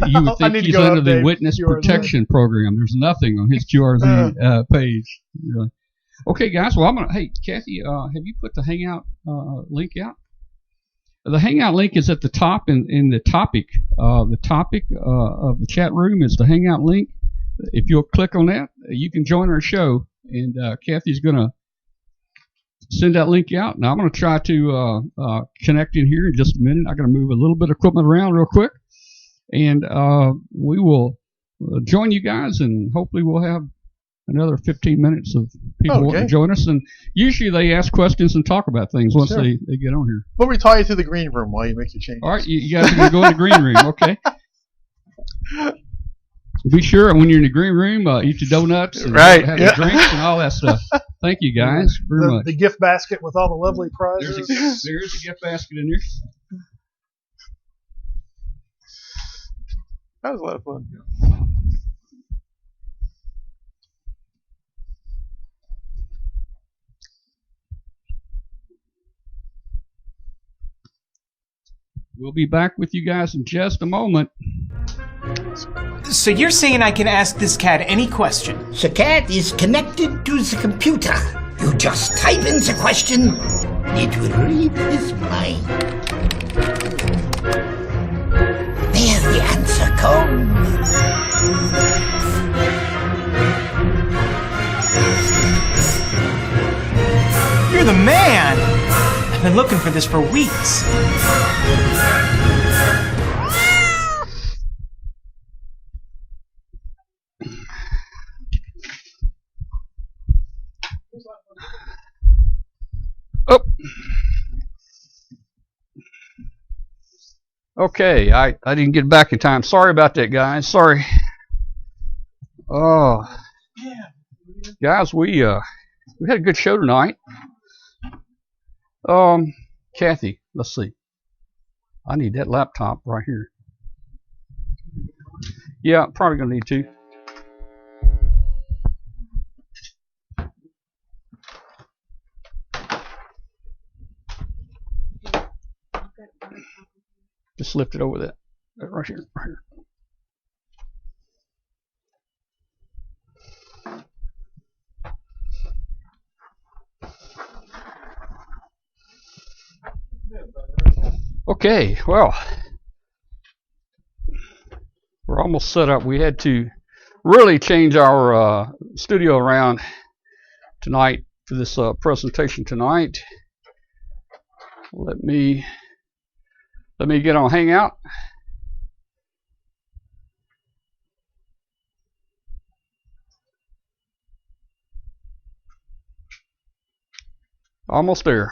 You would think he's under the Witness Protection Program. There's nothing on his QRZ page. Really. Okay, guys. Well, hey, Kathy, have you put the Hangout link out? The Hangout link is at the top in the topic. The topic of the chat room is the Hangout link. If you'll click on that, you can join our show. And Kathy's going to send that link out. Now I'm going to try to connect in here in just a minute. I'm going to move a little bit of equipment around real quick. And we will join you guys, and hopefully we'll have another 15 minutes of people wanting to join us. And usually they ask questions and talk about things once they get on here. We'll retire to the green room while you make your changes. All right, you guys are going to go in the green room, okay? Be sure when you're in the green room, eat your donuts and have your drinks and all that stuff. Thank you guys very much. The gift basket with all the lovely prizes. There's a gift basket in there. That was a lot of fun. We'll be back with you guys in just a moment. So you're saying I can ask this cat any question? The cat is connected to the computer. You just type in the question, it will read his mind. There the answer comes. You're the man! I've been looking for this for weeks. Oh. Okay, I didn't get back in time. Sorry about that, guys. Sorry. Oh, guys, we had a good show tonight. Kathy, let's see. I need that laptop right here. Yeah, probably gonna need to. Just lift it over that right here, right here. Okay, well, we're almost set up. We had to really change our studio around tonight for this presentation tonight. Let me get on Hangout. Almost there.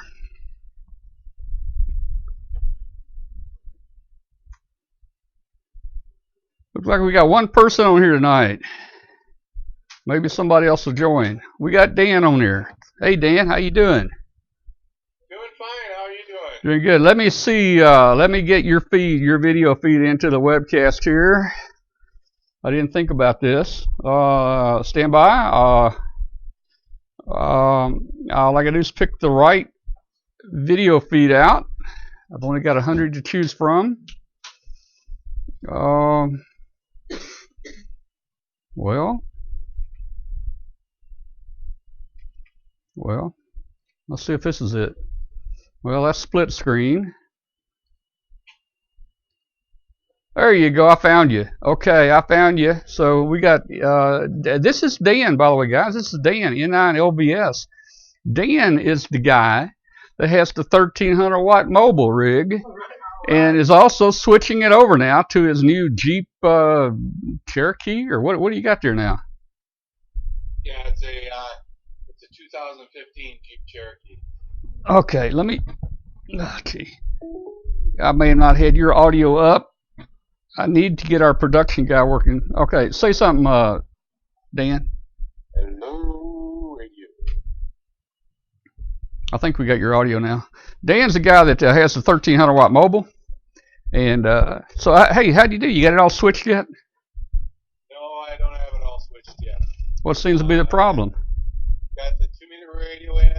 Looks like we got one person on here tonight. Maybe somebody else will join. We got Dan on here. Hey Dan, how you doing? Doing fine. How are you doing? Doing good. Let me see. Let me get your feed, your video feed into the webcast here. I didn't think about this. Stand by. All I gotta do is pick the right video feed out. I've only got 100 to choose from. Well, let's see if this is it. Well, that's split screen. There you go. I found you. Okay, I found you. So we got, this is Dan, by the way, guys. This is Dan, N9LBS. Dan is the guy that has the 1300 watt mobile rig and is also switching it over now to his new Jeep Cherokee, or what do you got there now? Yeah, it's a 2015 Jeep Cherokee. Okay, let me, okay. I may have not had your audio up. I need to get our production guy working. Okay, say something, Dan. Hello, radio. I think we got your audio now. Dan's the guy that has the 1300 watt mobile. And so, hey, how do you do? You got it all switched yet? No, I don't have it all switched yet. What seems to be the problem? Got the 2-meter radio in.